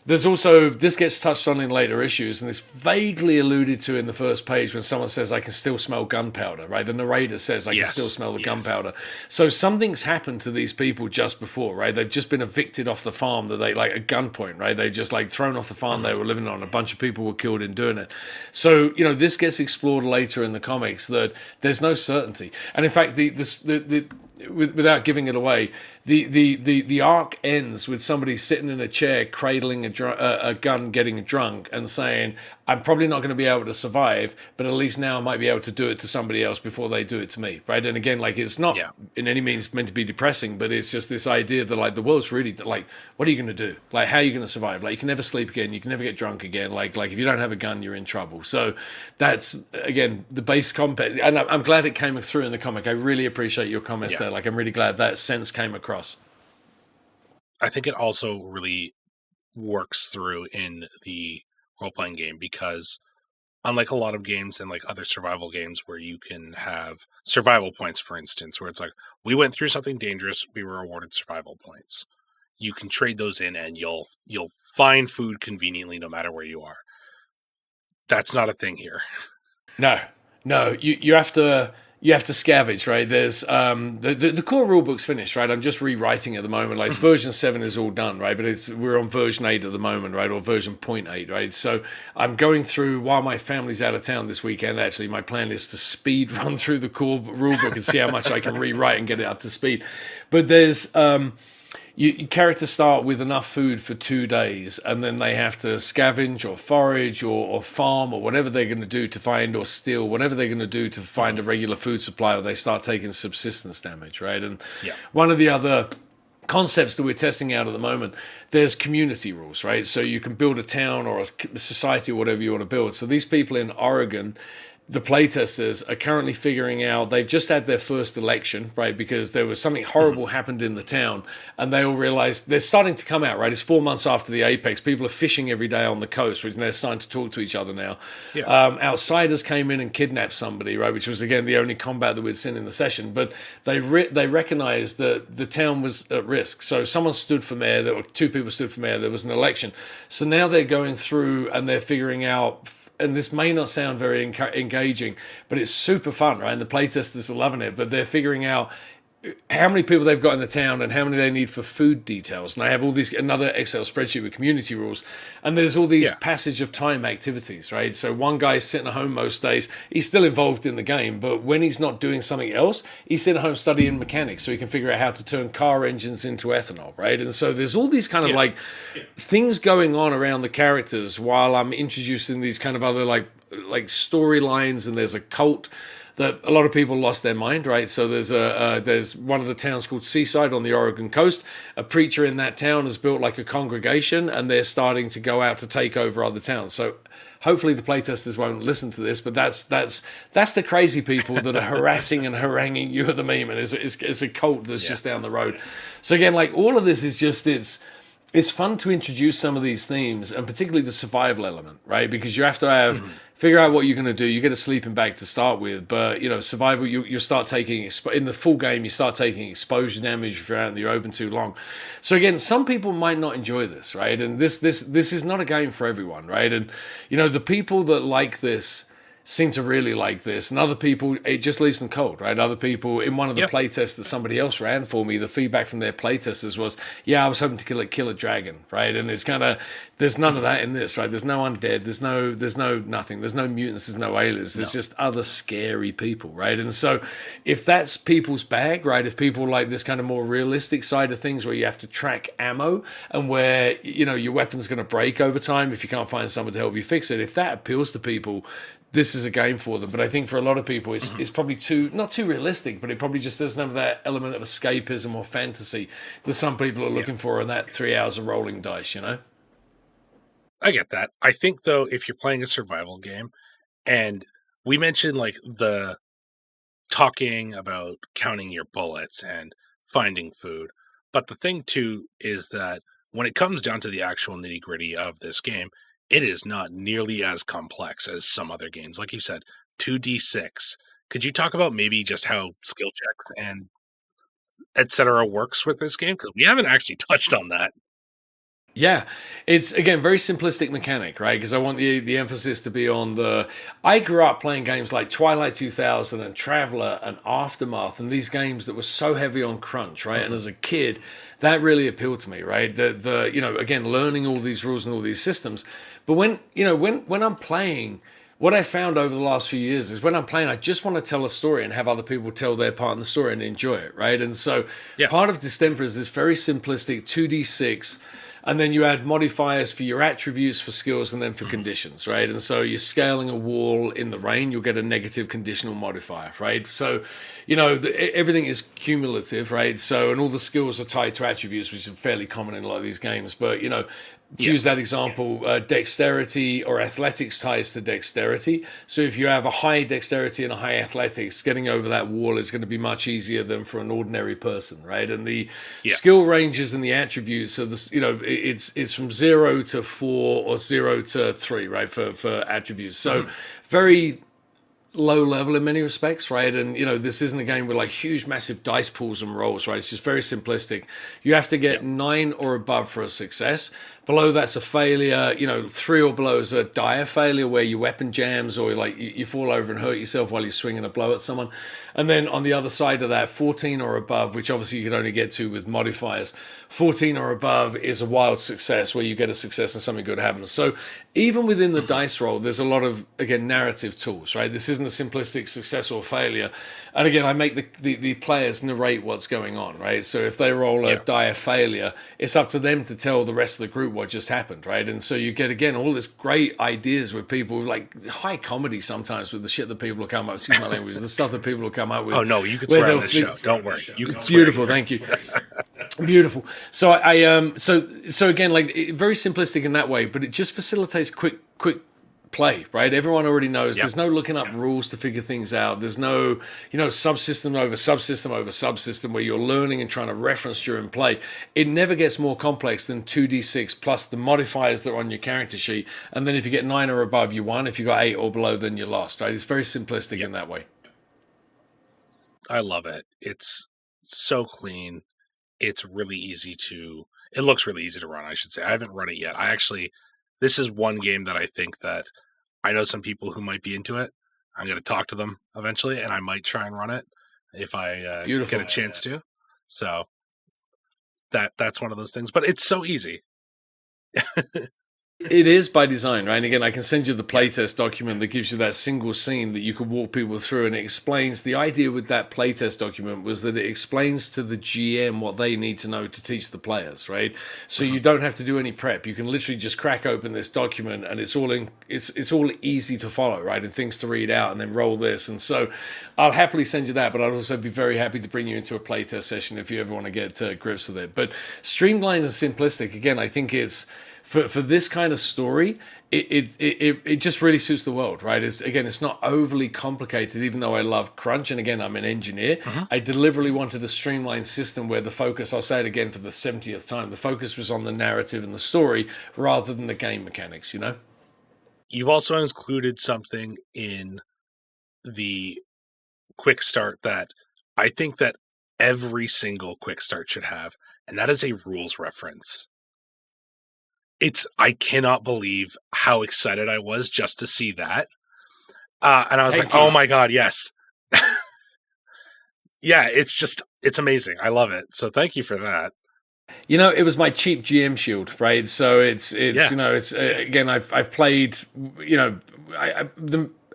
There's also, this gets touched on in later issues, and it's vaguely alluded to in the first page when someone says, I can still smell gunpowder, right? The narrator says, I can still Yes. smell the Yes. gunpowder. So something's happened to these people just before, right? They've just been evicted off the farm that they, like, at gunpoint, right? They just, like, thrown off the farm they were living on. A bunch of people were killed in doing it. So, this gets explored later in the comics that there's no certainty. And in fact, without giving it away, the arc ends with somebody sitting in a chair cradling a gun, getting drunk, and saying, I'm probably not going to be able to survive, but at least now I might be able to do it to somebody else before they do it to me, right? And again, like, it's not in any means meant to be depressing, but it's just this idea that, like, the world's really, like, what are you going to do? Like, how are you going to survive? Like, you can never sleep again, you can never get drunk again. Like if you don't have a gun, you're in trouble. So that's, again, the base concept, and I'm glad it came through in the comic. I really appreciate your comments there. Like, I'm really glad that sense came across. I think it also really works through in the role-playing game because unlike a lot of games and like other survival games where you can have survival points, for instance, where it's like, we went through something dangerous, we were awarded survival points. You can trade those in and you'll find food conveniently no matter where you are. That's not a thing here. No, you have to scavenge, right? There's the core rulebook's finished, right? I'm just rewriting at the moment. Like, version 7 is all done, right? But we're on version 8 at the moment, right? Or version 0.8, right? So I'm going through, while my family's out of town this weekend, actually, my plan is to speed run through the core rulebook and see how much I can rewrite and get it up to speed. But there's characters start with enough food for 2 days, and then they have to scavenge or forage or farm or whatever they're going to do to find, or steal, whatever they're going to do to find a regular food supply, or they start taking subsistence damage, right? And one of the other concepts that we're testing out at the moment, there's community rules, right? So you can build a town or a society or whatever you want to build. So these people in Oregon, the playtesters, are currently figuring out, they've just had their first election, right? Because there was something horrible happened in the town, and they all realized they're starting to come out, right? It's 4 months after the apex. People are fishing every day on the coast, which they're starting to talk to each other now. Outsiders came in and kidnapped somebody, right? Which was, again, the only combat that we'd seen in the session. But they recognized that the town was at risk. So someone stood for mayor, there were 2 people stood for mayor, there was an election. So now they're going through and they're figuring out, and this may not sound very engaging, but it's super fun, right? And the playtesters are loving it, but they're figuring out how many people they've got in the town and how many they need for food details. And I have all these, another Excel spreadsheet with community rules, and there's all these passage of time activities, right? So one guy's sitting at home most days, he's still involved in the game, but when he's not doing something else, he's sitting at home studying mechanics so he can figure out how to turn car engines into ethanol, right? And so there's all these kind of like things going on around the characters while I'm introducing these kind of other like storylines, and there's a cult that a lot of people lost their mind, right? So there's one of the towns called Seaside on the Oregon coast. A preacher in that town has built like a congregation, and they're starting to go out to take over other towns. So hopefully the playtesters won't listen to this, but that's the crazy people that are harassing and haranguing you at the moment. It's a cult that's just down the road. So again, like, all of this is just, it's fun to introduce some of these themes, and particularly the survival element, right? Because you have to figure out what you're going to do. You get a sleeping bag to start with, but survival, you start taking, in the full game, you start taking exposure damage if you're out in the open too long. So again, some people might not enjoy this, right? And this is not a game for everyone, right? And the people that like this seem to really like this, and other people, it just leaves them cold, right? Other people, in one of the playtests that somebody else ran for me, the feedback from their playtesters was, I was hoping to kill a dragon, right? And it's kind of, there's none of that in this, right? There's no undead, there's no nothing, there's no mutants, there's no aliens, there's just other scary people, right? And so if that's people's bag, right, if people like this kind of more realistic side of things where you have to track ammo, and where your weapon's going to break over time if you can't find someone to help you fix it, if that appeals to people, this is a game for them. But I think for a lot of people, it's probably not too realistic, but it probably just doesn't have that element of escapism or fantasy that some people are looking for in that 3 hours of rolling dice, I get that. I think, though, if you're playing a survival game, and we mentioned like the talking about counting your bullets and finding food, but the thing too is that when it comes down to the actual nitty-gritty of this game, it is not nearly as complex as some other games. Like you said, 2d6. Could you talk about maybe just how skill checks and etc. works with this game? Because we haven't actually touched on that. Yeah, it's again very simplistic mechanic, right? Because I want the emphasis to be on the. I grew up playing games like Twilight 2000 and Traveller and Aftermath, and these games that were so heavy on crunch, right? And as a kid, that really appealed to me, right? The again learning all these rules and all these systems. But when I'm playing, what I found over the last few years is when I'm playing, I just want to tell a story and have other people tell their part in the story and enjoy it, right? And so Yeah. part of Distemper is this very simplistic 2d6, and then you add modifiers for your attributes, for skills, and then for conditions, right? And so you're scaling a wall in the rain, you'll get a negative conditional modifier, right? So, everything is cumulative, right? So, and all the skills are tied to attributes, which is fairly common in a lot of these games. But, choose that example, dexterity or athletics ties to dexterity. So if you have a high dexterity and a high athletics, getting over that wall is going to be much easier than for an ordinary person, right? And the skill ranges and the attributes are this, it's from 0 to 4 or 0 to 3, right? For attributes. So very low level in many respects, right? And this isn't a game with like huge massive dice pools and rolls, right? It's just very simplistic. You have to get 9 or above for a success. Below that's a failure. 3 or below is a dire failure where your weapon jams or like you fall over and hurt yourself while you're swinging a blow at someone. And then on the other side of that, 14 or above, which obviously you can only get to with modifiers, 14 or above is a wild success where you get a success and something good happens. So even within the dice roll, there's a lot of, again, narrative tools, right? This isn't a simplistic success or failure. And again, I make the players narrate what's going on, right? So if they roll a dire failure, it's up to them to tell the rest of the group what just happened, right? And so you get, again, all this great ideas with people, like high comedy sometimes with the shit that people will come up, excuse my language, the stuff that people will come up with. Oh, no, you can swear on this show. Don't worry. You can swear. Beautiful, thank you. Beautiful. So so again, like very simplistic in that way, but it just facilitates quick play, right? Everyone already knows. There's no looking up rules to figure things out. There's no, subsystem over subsystem over subsystem where you're learning and trying to reference during play. It never gets more complex than 2d6 plus the modifiers that are on your character sheet. And then if you get 9 or above, you won. If you got 8 or below, then you lost, right? It's very simplistic in that way. I love it. It's so clean. It's really easy to... It looks really easy to run, I should say. I haven't run it yet. This is one game that I think that I know some people who might be into it. I'm going to talk to them eventually, and I might try and run it if I get a chance to. So that's one of those things. But it's so easy. It is by design, right? And again, I can send you the playtest document that gives you that single scene that you could walk people through, and it explains. The idea with that playtest document was that it explains to the GM what they need to know to teach the players, right? So you don't have to do any prep. You can literally just crack open this document, and it's all easy to follow, right? And things to read out, and then roll this. And so I'll happily send you that, but I'd also be very happy to bring you into a playtest session if you ever want to get to grips with it. But streamlined and simplistic, again, I think it's... For this kind of story, it just really suits the world, right? It's not overly complicated, even though I love crunch. And again, I'm an engineer. I deliberately wanted a streamlined system where the focus, I'll say it again for the 70th time, the focus was on the narrative and the story rather than the game mechanics, You've also included something in the quick start that I think that every single quick start should have, and that is a rules reference. I cannot believe how excited I was just to see that. And I was oh my God, yes. Yeah, it's amazing. I love it. So thank you for that. It was my cheap GM shield, right? So it's again, I've played,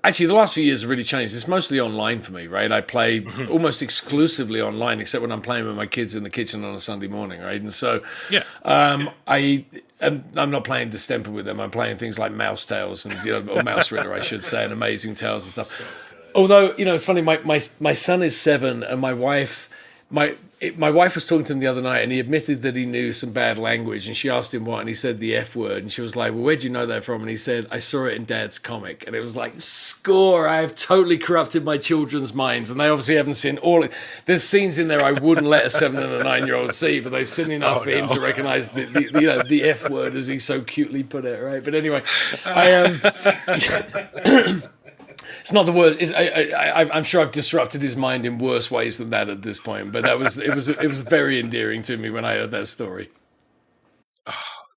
actually, the last few years have really changed. It's mostly online for me, right? I play almost exclusively online, except when I'm playing with my kids in the kitchen on a Sunday morning, right? And so, I'm not playing Distemper with them. I'm playing things like Mouse Tales and or Mouse Ritter, I should say, and Amazing Tales and stuff. Although it's funny, my son is 7, and my wife was talking to him the other night, and he admitted that he knew some bad language, and she asked him what, and he said the F word, and she was like, well, where'd you know that from? And he said, I saw it in Dad's comic. And it was like, score, I have totally corrupted my children's minds, and they obviously haven't seen there's scenes in there I wouldn't let a 7 and a 9-year-old see, but they've seen enough for him to recognize the F word, as he so cutely put it, right? But anyway, it's not the worst. I'm sure I've disrupted his mind in worse ways than that at this point. But it was very endearing to me when I heard that story. Oh,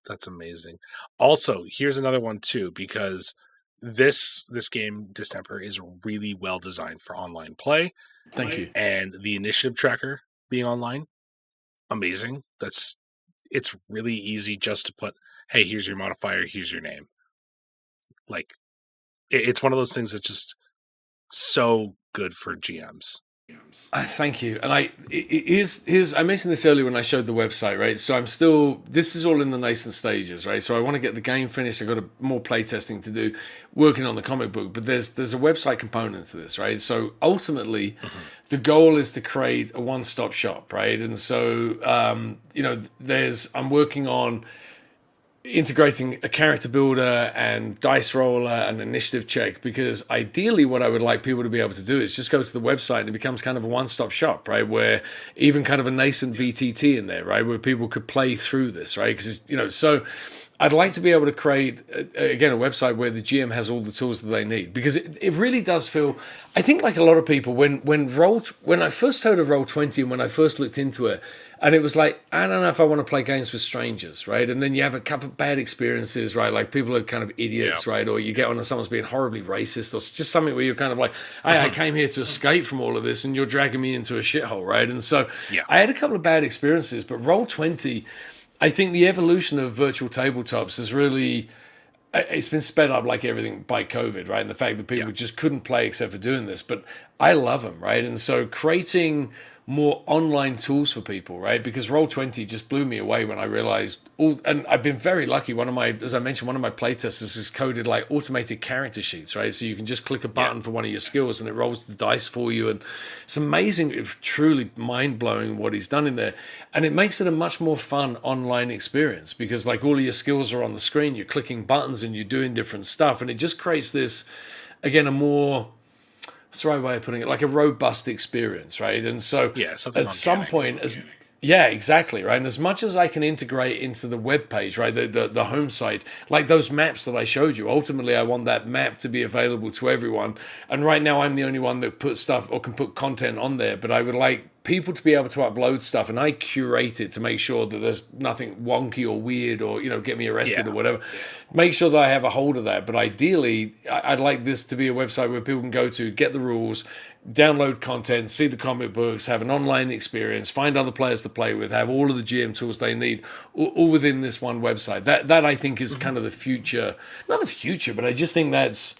That's amazing. Also, here's another one too, because this game Distemper is really well designed for online play, Thank you. and the initiative tracker being online, amazing. It's really easy just to put, hey, here's your modifier, here's your name. Like it's one of those things that's just so good for GMs. Thank you. And here's I mentioned this earlier when I showed the website, right? So this is all in the nascent stages, right? So I want to get the game finished. I've got more playtesting to do, working on the comic book, but there's a website component to this, right? So ultimately, the goal is to create a one-stop shop, right? And so, I'm working on integrating a character builder and dice roller and initiative check, because ideally what I would like people to be able to do is just go to the website and it becomes kind of a one-stop shop, right, where even kind of a nascent VTT in there, right, where people could play through this, right, because so I'd like to be able to create again a website where the GM has all the tools that they need, because it really does feel, I think, like a lot of people when I first heard of Roll20 and when I first looked into it, and it was like, I don't know if I want to play games with strangers, right? And then you have a couple of bad experiences, right? Like people are kind of idiots, right? Or you get on and someone's being horribly racist, or just something where you're kind of like, hey, I came here to escape from all of this and you're dragging me into a shithole, right? And so I had a couple of bad experiences, but Roll20, I think the evolution of virtual tabletops has really, it's been sped up like everything by COVID, right? And the fact that people just couldn't play except for doing this, but I love them, right? And so creating more online tools for people, right? Because Roll20 just blew me away when I realized and I've been very lucky. As I mentioned, one of my playtesters has coded like automated character sheets, right? So you can just click a button for one of your skills and it rolls the dice for you. And it's amazing, it's truly mind-blowing what he's done in there. And it makes it a much more fun online experience, because like all of your skills are on the screen, you're clicking buttons and you're doing different stuff. And it just creates this, again, a more, what's the right way of putting it? Like a robust experience, right? And so at some point, exactly, right? And as much as I can integrate into the web page, right, the home site, like those maps that I showed you, ultimately I want that map to be available to everyone. And right now I'm the only one that puts stuff or can put content on there, but I would like people to be able to upload stuff, and I curate it to make sure that there's nothing wonky or weird or get me arrested or whatever. Make sure that I have a hold of that. But ideally, I'd like this to be a website where people can go to, get the rules, download content, see the comic books, have an online experience, find other players to play with, have all of the GM tools they need, all within this one website. That I think is kind of the future. Not the future, but I just think that's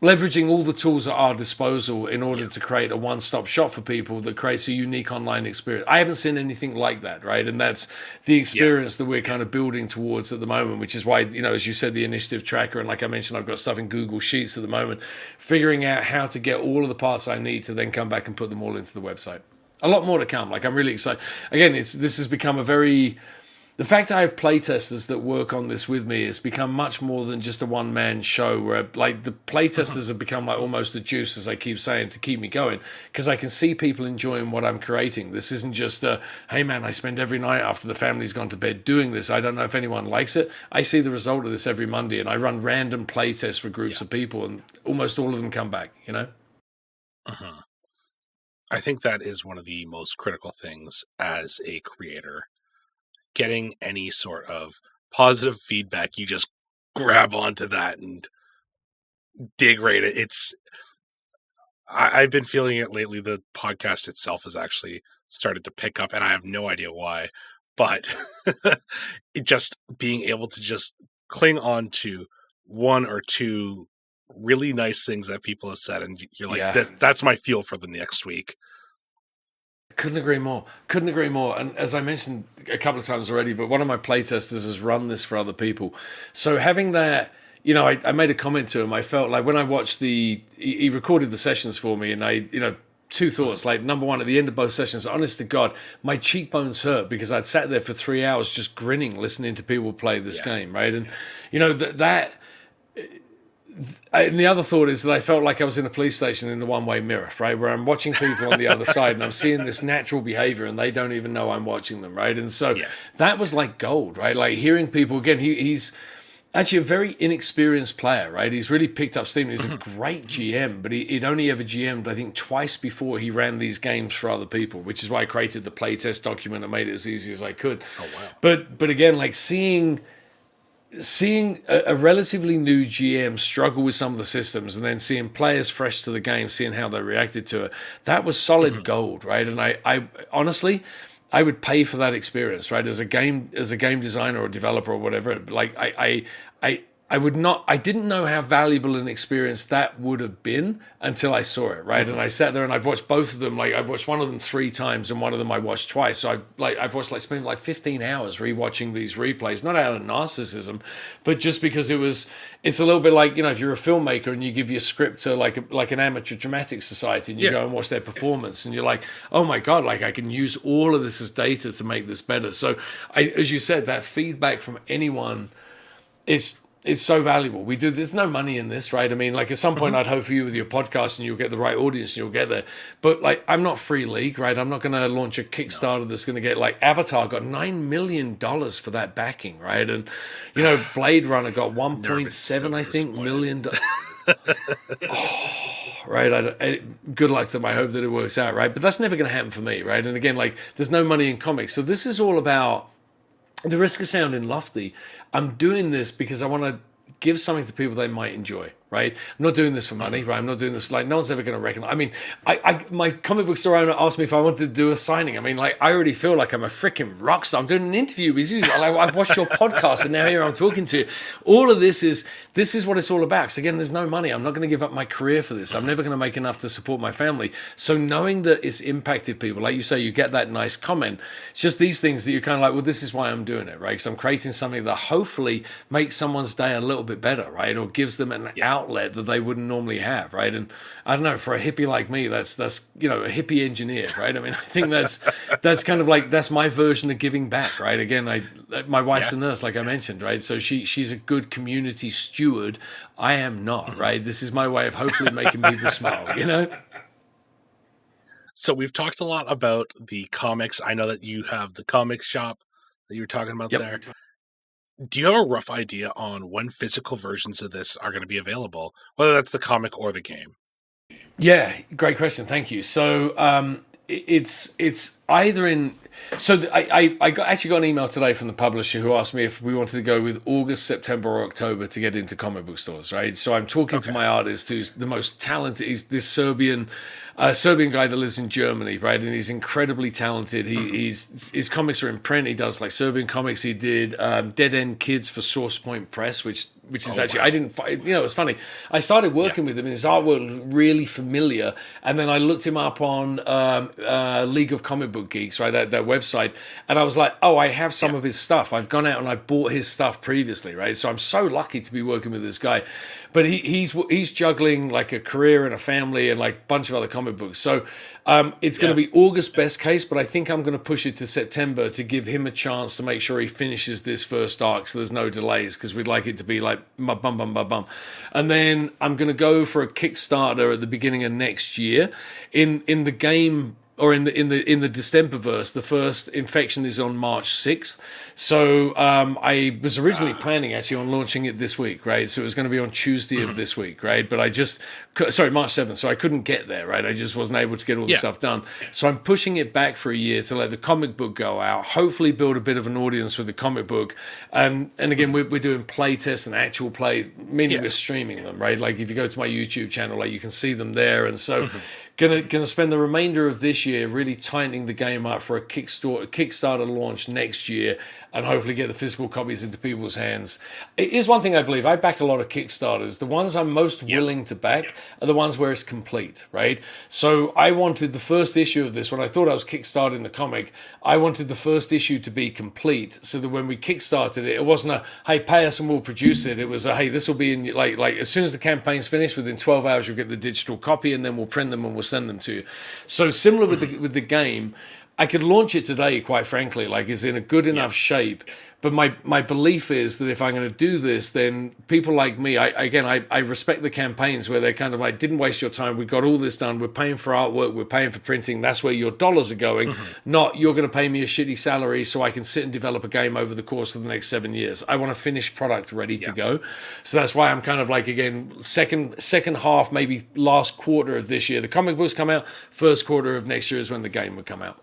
leveraging all the tools at our disposal in order to create a one-stop shop for people that creates a unique online experience. I haven't seen anything like that, right? And that's the experience that we're kind of building towards at the moment, which is why, as you said, the initiative tracker, and like I mentioned, I've got stuff in Google Sheets at the moment, figuring out how to get all of the parts I need to then come back and put them all into the website. A lot more to come. Like, I'm really excited. Again, this has become the fact I have playtesters that work on this with me has become much more than just a one-man show, where like the playtesters have become like almost the juice, as I keep saying, to keep me going, because I can see people enjoying what I'm creating. This isn't just hey man, I spend every night after the family's gone to bed doing this. I don't know if anyone likes it. I see the result of this every Monday, and I run random playtests for groups of people, and almost all of them come back, I think that is one of the most critical things as a creator. Getting any sort of positive feedback, you just grab onto that and dig right it. I've been feeling it lately. The podcast itself has actually started to pick up, and I have no idea why, but it just being able to just cling on to one or two really nice things that people have said, and you're like, that's my fuel for the next week. Couldn't agree more. And as I mentioned a couple of times already, but one of my playtesters has run this for other people. So having that, I made a comment to him. I felt like when I watched he recorded the sessions for me, and I, two thoughts. Like, number one, at the end of both sessions, honest to God, my cheekbones hurt because I'd sat there for 3 hours just grinning, listening to people play this game, right? And, and the other thought is that I felt like I was in a police station in the one-way mirror, right, where I'm watching people on the other side and I'm seeing this natural behavior and they don't even know I'm watching them, right? And so that was like gold, right? Like hearing people, again, he's actually a very inexperienced player, right? He's really picked up steam. He's a great GM, but he'd only ever GM'd, I think, twice before he ran these games for other people, which is why I created the playtest document and made it as easy as I could. Oh, wow. But again, like seeing seeing a relatively new GM struggle with some of the systems and then seeing players fresh to the game, seeing how they reacted to it, that was solid gold, right? And I honestly, I would pay for that experience, right? As a game designer or developer or whatever, like I would not, I didn't know how valuable an experience that would have been until I saw it, right? And I sat there and I've watched both of them. Like I've watched one of them 3 times and one of them I watched twice. So I've watched spent 15 hours rewatching these replays, not out of narcissism, but just because it's a little bit like, if you're a filmmaker and you give your script to like an amateur dramatic society and you go and watch their performance and you're like, oh my God, like I can use all of this as data to make this better. So as you said, that feedback from anyone is so valuable. There's no money in this, right? I mean, like at some point I'd hope for you with your podcast and you'll get the right audience and you'll get there. But like, I'm not Free League, right? I'm not going to launch a Kickstarter that's going to get like Avatar got $9 million for that backing, right? And, Blade Runner got 1.7, I think, million. Right. Good luck to them. I hope that it works out, right? But that's never going to happen for me, right? And again, like there's no money in comics. So this is all about, the risk of sounding lofty, I'm doing this because I want to give something to people they might enjoy, right? I'm not doing this for money, right? I'm not doing this, like, no one's ever going to recognize. I mean, my comic book store owner asked me if I wanted to do a signing. I mean, like, I already feel like I'm a freaking rock star. I'm doing an interview with you. I've watched your podcast and now here I'm talking to you. All of this is what it's all about. Because again, there's no money. I'm not going to give up my career for this. I'm never going to make enough to support my family. So knowing that it's impacted people, like you say, you get that nice comment. It's just these things that you're kind of like, well, this is why I'm doing it, right? Because I'm creating something that hopefully makes someone's day a little bit better, right? Or gives them an outlet that they wouldn't normally have, right? And I don't know, for a hippie like me, that's a hippie engineer, right? I mean, I think that's kind of like, that's my version of giving back, right? Again, my wife's a nurse, like I mentioned, right? So she's a good community steward. I am not, right? This is my way of hopefully making people smile, So we've talked a lot about the comics. I know that you have the comic shop that you were talking about there. Do you have a rough idea on when physical versions of this are going to be available, whether that's the comic or the game? Yeah, great question. Thank you. So it's either in. So I actually got an email today from the publisher who asked me if we wanted to go with August, September, or October to get into comic book stores, right? So I'm talking to my artist who's the most talented. He's this Serbian guy that lives in Germany, right? And he's incredibly talented. His comics are in print. He does like Serbian comics. He did Dead End Kids for Source Point Press, which is actually, I didn't, it's funny. I started working with him and his artwork was really familiar. And then I looked him up on League of Comic Book Geeks, right, that website. And I was like, oh, I have some of his stuff. I've gone out and I've bought his stuff previously, right? So I'm so lucky to be working with this guy. But he's juggling like a career and a family and like a bunch of other comic books. So it's going to be August best case, but I think I'm going to push it to September to give him a chance to make sure he finishes this first arc so there's no delays, because we'd like it to be like bum, bum, bum, bum. And then I'm going to go for a Kickstarter at the beginning of next year. In the game, or in the Distemperverse, the first infection is on March 6th. So I was originally planning actually on launching it this week, right? So it was going to be on Tuesday of this week, right? But March 7th. So I couldn't get there, right? I just wasn't able to get all the stuff done. So I'm pushing it back for a year to let the comic book go out, hopefully build a bit of an audience with the comic book. And again, we're doing playtests and actual plays, meaning we're streaming them, right? Like if you go to my YouTube channel, like you can see them there. And so Gonna spend the remainder of this year really tightening the game up for a Kickstarter launch next year, and hopefully get the physical copies into people's hands. It is one thing I believe. I back a lot of Kickstarters. The ones I'm most willing to back are the ones where it's complete, right? So I wanted the first issue of this, when I thought I was kickstarting the comic, I wanted the first issue to be complete so that when we kickstarted it, it wasn't a, hey, pay us and we'll produce it. It was a, hey, this will be in, like as soon as the campaign's finished, within 12 hours, you'll get the digital copy and then we'll print them and we'll send them to you. So similar with the game, I could launch it today, quite frankly, like it's in a good enough shape. But my belief is that if I'm going to do this, then people like me, I respect the campaigns where they're kind of like, didn't waste your time. We got all this done. We're paying for artwork. We're paying for printing. That's where your dollars are going. Not you're going to pay me a shitty salary so I can sit and develop a game over the course of the next 7 years. I want a finished product ready to go. So that's why I'm kind of like, again, second half, maybe last quarter of this year. The comic books come out. First quarter of next year is when the game would come out.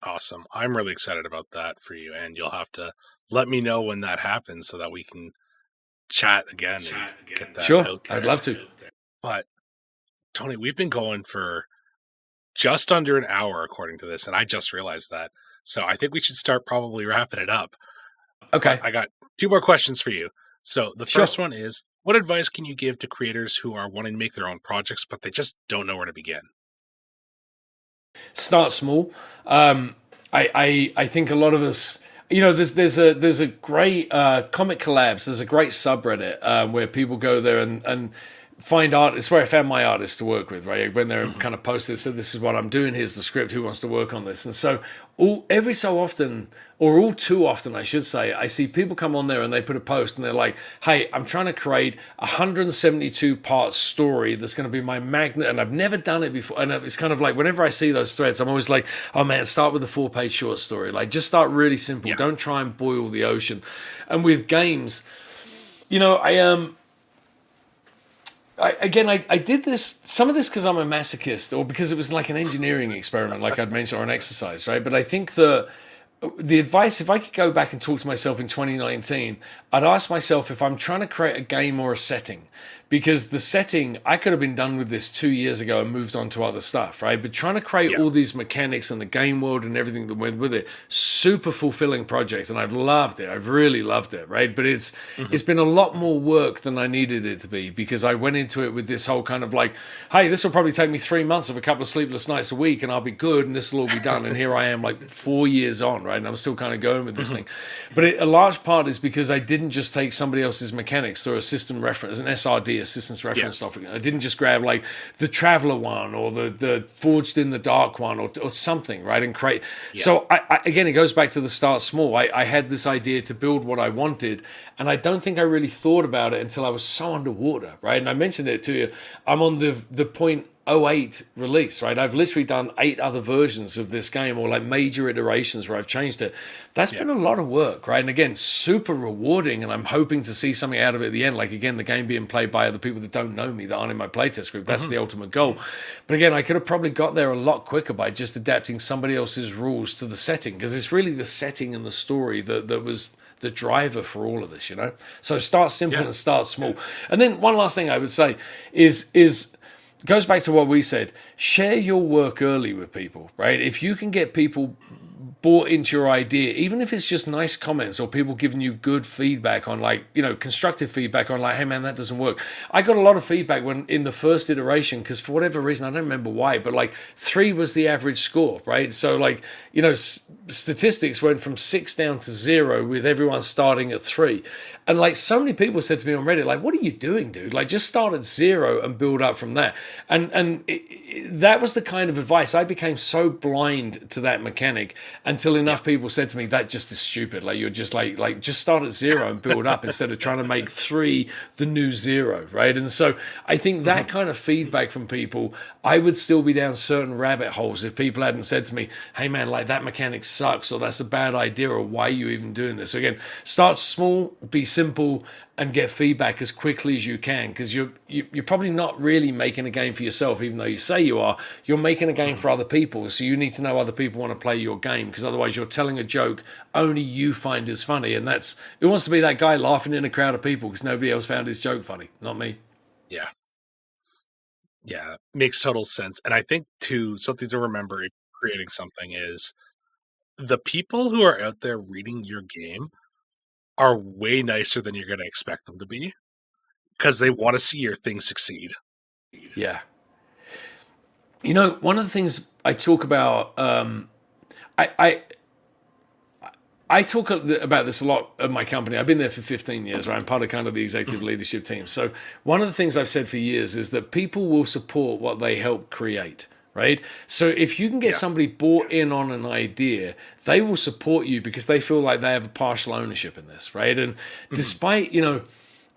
Awesome. I'm really excited about that for you, and you'll have to let me know when that happens so that we can chat again and get that Sure, out I'd there. love to. But Tony, we've been going for just under an hour according to this, and I just realized that. So I think we should start probably wrapping it up. But Okay, I got two more questions for you. So the sure. first one is, what advice can you give to creators who are wanting to make their own projects, but they just don't know where to begin? Start small. I think a lot of us, there's a great comic collabs. There's a great subreddit where people go there and find art. It's where I found my artists to work with, right? When they're kind of posted, said, "This is what I'm doing. Here's the script. Who wants to work on this?" And so every so often, or all too often, I should say, I see people come on there and they put a post and they're like, "Hey, I'm trying to create a 172 part story that's going to be my magnet, and I've never done it before." And it's kind of like whenever I see those threads, I'm always like, "Oh man, start with a 4-page short story. Like, just start really simple. Yeah. Don't try and boil the ocean." And with games, I did this, some of this because I'm a masochist or because it was like an engineering experiment, like I'd mentioned, or an exercise, right? But I think the advice, if I could go back and talk to myself in 2019, I'd ask myself if I'm trying to create a game or a setting. Because the setting, I could have been done with this 2 years ago and moved on to other stuff, right? But trying to create all these mechanics and the game world and everything that went with it, super fulfilling project. And I've loved it. I've really loved it, right? But it's been a lot more work than I needed it to be because I went into it with this whole kind of like, hey, this will probably take me 3 months of a couple of sleepless nights a week and I'll be good and this will all be done. And here I am like 4 years on, right? And I'm still kind of going with this thing. But a large part is because I didn't just take somebody else's mechanics through a system reference, an SRD, a systems reference software. I didn't just grab like the Traveler one or the Forged in the Dark one or something, right? And create. Yeah. So I again, it goes back to the start small. I had this idea to build what I wanted, and I don't think I really thought about it until I was so underwater, right? And I mentioned it to you. I'm on the point 08 release, right? I've literally done 8 other versions of this game or like major iterations where I've changed it. That's been a lot of work, right? And again, super rewarding, and I'm hoping to see something out of it at the end. Like, again, the game being played by other people that don't know me, that aren't in my playtest group. That's the ultimate goal. But again, I could have probably got there a lot quicker by just adapting somebody else's rules to the setting, because it's really the setting and the story that was the driver for all of this, So start simple and start small. And then one last thing I would say is goes back to what we said. Share your work early with people, right? If you can get people bought into your idea, even if it's just nice comments or people giving you good feedback on constructive feedback on like, hey man, that doesn't work. I got a lot of feedback when in the first iteration, because for whatever reason, I don't remember why, but like 3 was the average score, right? So like, statistics went from 6 down to 0 with everyone starting at 3. And like so many people said to me on Reddit, like, what are you doing, dude? Like, just start at 0 and build up from there. And that was the kind of advice. I became so blind to that mechanic until enough people said to me, that just is stupid. Like, you're just like just start at 0 and build up instead of trying to make 3 the new 0, right? And so I think that kind of feedback from people, I would still be down certain rabbit holes if people hadn't said to me, hey man, like that mechanic sucks, or that's a bad idea, or why are you even doing this? So again, start small, be simple, and get feedback as quickly as you can, because you're probably not really making a game for yourself, even though you say you are. You're making a game for other people, so you need to know other people want to play your game, because otherwise you're telling a joke only you find is funny, and it wants to be that guy laughing in a crowd of people because nobody else found his joke funny, not me. Yeah, makes total sense. And I think too, something to remember if creating something is the people who are out there reading your game are way nicer than you're going to expect them to be, because they want to see your thing succeed. Yeah. One of the things I talk about, I talk about this a lot at my company. I've been there for 15 years, right? I'm part of kind of the executive leadership team. So one of the things I've said for years is that people will support what they help create, right? So if you can get somebody bought in on an idea, they will support you because they feel like they have a partial ownership in this, right? And despite,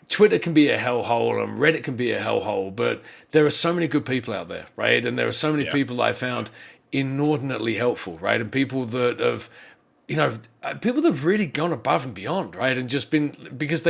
Twitter can be a hellhole and Reddit can be a hellhole, but there are so many good people out there, right? And there are so many people that I found inordinately helpful, right? And people that have, people that have really gone above and beyond, right? And just been, because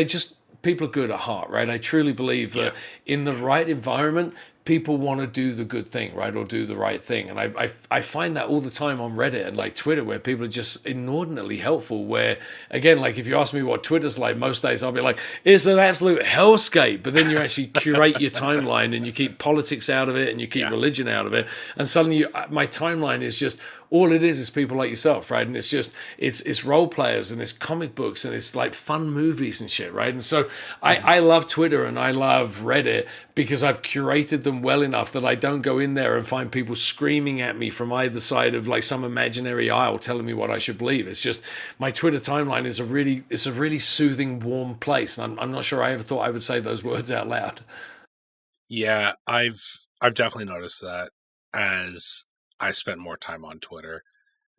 people are good at heart, right? I truly believe that in the right environment, people want to do the good thing, right, or do the right thing. And I find that all the time on Reddit and like Twitter, where people are just inordinately helpful. Where again, like if you ask me what Twitter's like, most days I'll be like, it's an absolute hellscape. But then you actually curate your timeline and you keep politics out of it and you keep religion out of it, and suddenly my timeline is just all it is people like yourself, right? And it's just it's role players and it's comic books and it's like fun movies and shit, right? And so I love Twitter and I love Reddit because I've curated them well enough that I don't go in there and find people screaming at me from either side of like some imaginary aisle telling me what I should believe. It's just my Twitter timeline is a really soothing, warm place. And I'm not sure I ever thought I would say those words out loud. Yeah, I've definitely noticed that as I spent more time on Twitter.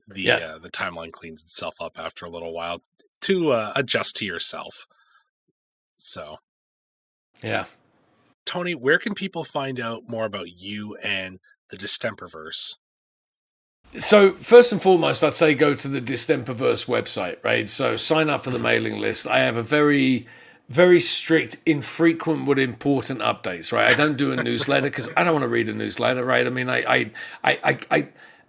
The timeline cleans itself up after a little while to adjust to yourself. So, yeah. Tony, where can people find out more about you and the Distemperverse? So first and foremost, I'd say go to the Distemperverse website, right? So sign up for the mailing list. I have a very, very strict, infrequent but important updates, right? I don't do a newsletter because I don't want to read a newsletter, right? I mean, I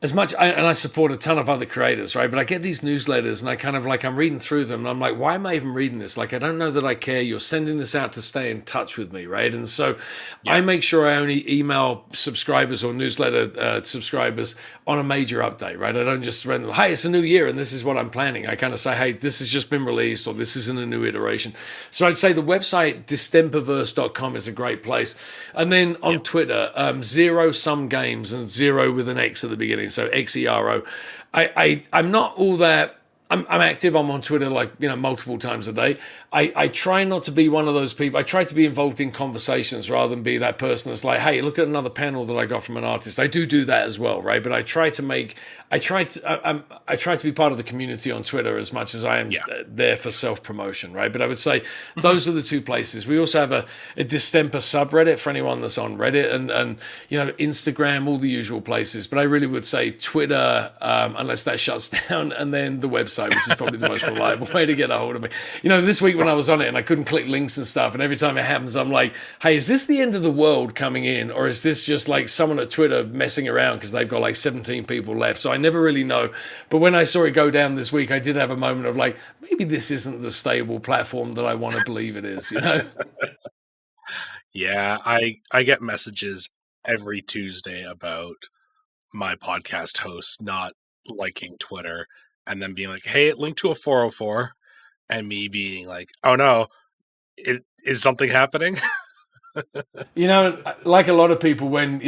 as much, and I support a ton of other creators, right? But I get these newsletters and I kind of like, I'm reading through them and I'm like, why am I even reading this? Like, I don't know that I care. You're sending this out to stay in touch with me, right? And so I make sure I only email subscribers or newsletter subscribers on a major update, right? I don't just run, hey, it's a new year and this is what I'm planning. I kind of say, hey, this has just been released or this isn't a new iteration. So I'd say the website distemperverse.com is a great place. And then on Twitter, Xero Sum Games, and zero with an X at the beginning. So Xero. I'm not all that. I'm active. I'm on Twitter like multiple times a day. I try not to be one of those people. I try to be involved in conversations rather than be that person that's like, hey, look at another panel that I got from an artist. I do that as well, right? But I try to be part of the community on Twitter as much as I am there for self-promotion, right? But I would say those are the two places. We also have a distemper subreddit for anyone that's on Reddit and Instagram, all the usual places. But I really would say Twitter, unless that shuts down, and then the website, which is probably the most reliable way to get a hold of me. This week when I was on it and I couldn't click links and stuff, and every time it happens, I'm like, hey, is this the end of the world coming in? Or is this just like someone at Twitter messing around because they've got like 17 people left? So I never really know. But when I saw it go down this week, I did have a moment of like, maybe this isn't the stable platform that I want to believe it is, Yeah, I get messages every Tuesday about my podcast host not liking Twitter and then being like, hey, link to a 404, and me being like, oh no, is something happening? Like a lot of people when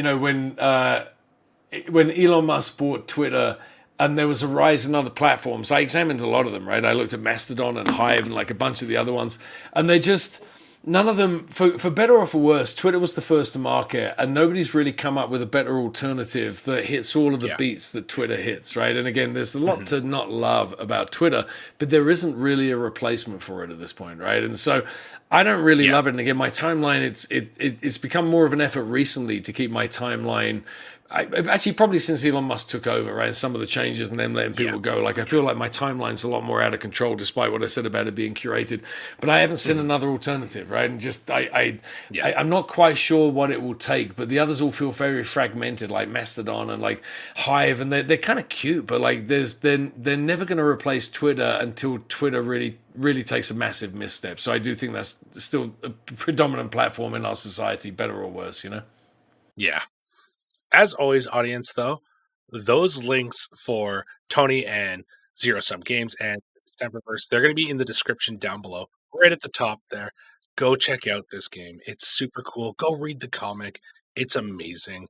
Elon Musk bought Twitter and there was a rise in other platforms, I examined a lot of them, right? I looked at Mastodon and Hive and like a bunch of the other ones, and they just, none of them, for better or for worse, Twitter was the first to market, and nobody's really come up with a better alternative that hits all of the beats that Twitter hits, right? And again, there's a lot to not love about Twitter, but there isn't really a replacement for it at this point, right? And so I don't really love it. And again, my timeline, it's become more of an effort recently to keep my timeline. Actually, probably since Elon Musk took over, right? Some of the changes and them letting people go. Like, I feel like my timeline's a lot more out of control, despite what I said about it being curated. But I haven't seen another alternative, right? And just, I'm not quite sure what it will take, but the others all feel very fragmented, like Mastodon and like Hive, and they're kind of cute, but like they're never going to replace Twitter until Twitter really takes a massive misstep. So I do think that's still a predominant platform in our society, better or worse, Yeah. As always, audience, though, those links for Tony and Xero Sum Games and Distemperverse, they're going to be in the description down below, right at the top there. Go check out this game. It's super cool. Go read the comic. It's amazing.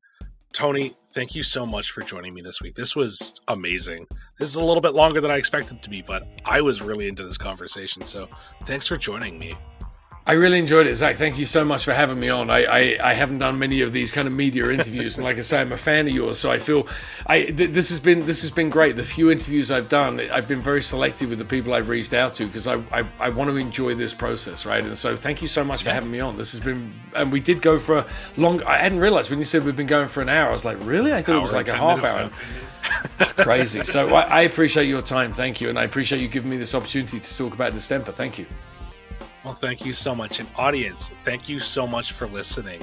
Tony, thank you so much for joining me this week. This was amazing. This is a little bit longer than I expected it to be, but I was really into this conversation, so thanks for joining me. I really enjoyed it, Zach. Thank you so much for having me on. I haven't done many of these kind of media interviews, and like I say, I'm a fan of yours. So I feel this has been great. The few interviews I've done, I've been very selective with the people I've reached out to because I want to enjoy this process, right? And so thank you so much for having me on. This has been, and we did go for a long. I hadn't realized when you said we've been going for an hour. I was like, really? I thought it was like a half hour. Crazy. So I appreciate your time. Thank you, and I appreciate you giving me this opportunity to talk about Distemper. Thank you. Well, thank you so much. And audience, thank you so much for listening.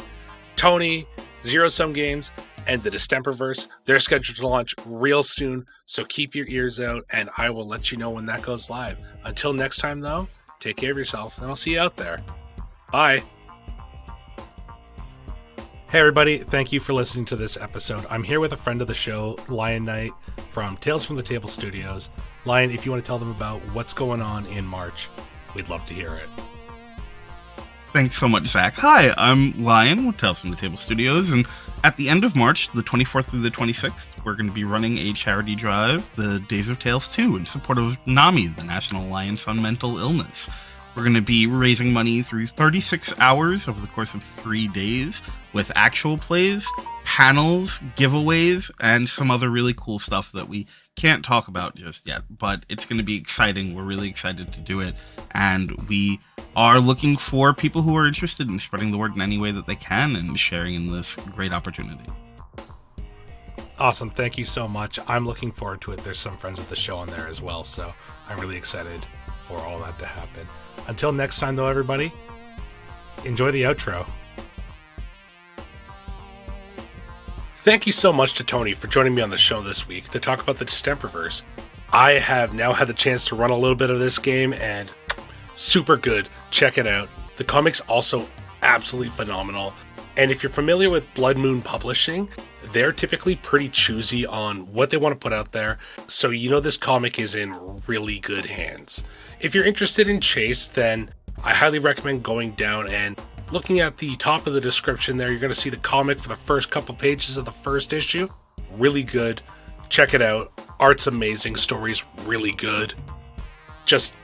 Tony, Xero Sum Games, and the Distemperverse. They're scheduled to launch real soon, so keep your ears out, and I will let you know when that goes live. Until next time, though, take care of yourself, and I'll see you out there. Bye. Hey everybody, thank you for listening to this episode. I'm here with a friend of the show, Lion Knight from Tales from the Table Studios. Lion, if you want to tell them about what's going on in March, we'd love to hear it. Thanks so much, Zach. Hi, I'm Lion with Tales from the Table Studios, and at the end of March, the 24th through the 26th, we're going to be running a charity drive, the Days of Tales 2, in support of NAMI, the National Alliance on Mental Illness. We're going to be raising money through 36 hours over the course of 3 days with actual plays, panels, giveaways, and some other really cool stuff that we can't talk about just yet. But it's going to be exciting. We're really excited to do it. And we are looking for people who are interested in spreading the word in any way that they can and sharing in this great opportunity. Awesome. Thank you so much. I'm looking forward to it. There's some friends of the show on there as well. So I'm really excited for all that to happen. Until next time, though, everybody, enjoy the outro. Thank you so much to Tony for joining me on the show this week to talk about the Distemperverse. I have now had the chance to run a little bit of this game, and super good. Check it out. The comic's also absolutely phenomenal. And if you're familiar with Blood Moon Publishing, they're typically pretty choosy on what they want to put out there, so you know this comic is in really good hands. If you're interested in Chase, then I highly recommend going down and looking at the top of the description there. You're going to see the comic for the first couple pages of the first issue. Really good. Check it out. Art's amazing. Story's really good. Just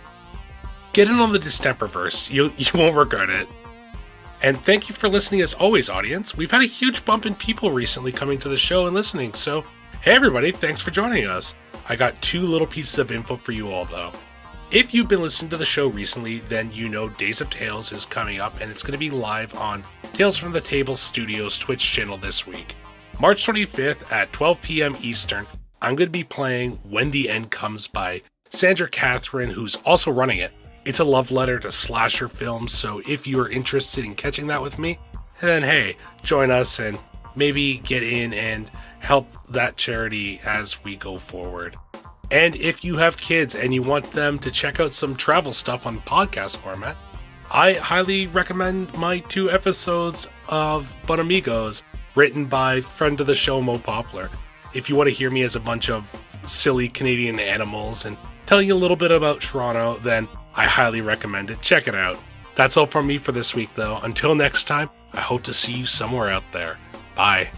get in on the Distemperverse. You won't regret it. And thank you for listening as always, audience. We've had a huge bump in people recently coming to the show and listening, so hey everybody, thanks for joining us. I got 2 little pieces of info for you all though. If you've been listening to the show recently, then you know Days of Tales is coming up, and it's going to be live on Tales from the Table Studios Twitch channel this week. March 25th at 12 p.m. Eastern, I'm going to be playing When the End Comes by Sandra Catherine, who's also running it. It's a love letter to slasher films, so if you are interested in catching that with me, then hey, join us and maybe get in and help that charity as we go forward. And if you have kids and you want them to check out some travel stuff on podcast format, I highly recommend my 2 episodes of Bun Amigos, written by friend of the show Mo Poplar. If you want to hear me as a bunch of silly Canadian animals and tell you a little bit about Toronto, then I highly recommend it. Check it out. That's all from me for this week, though. Until next time, I hope to see you somewhere out there. Bye.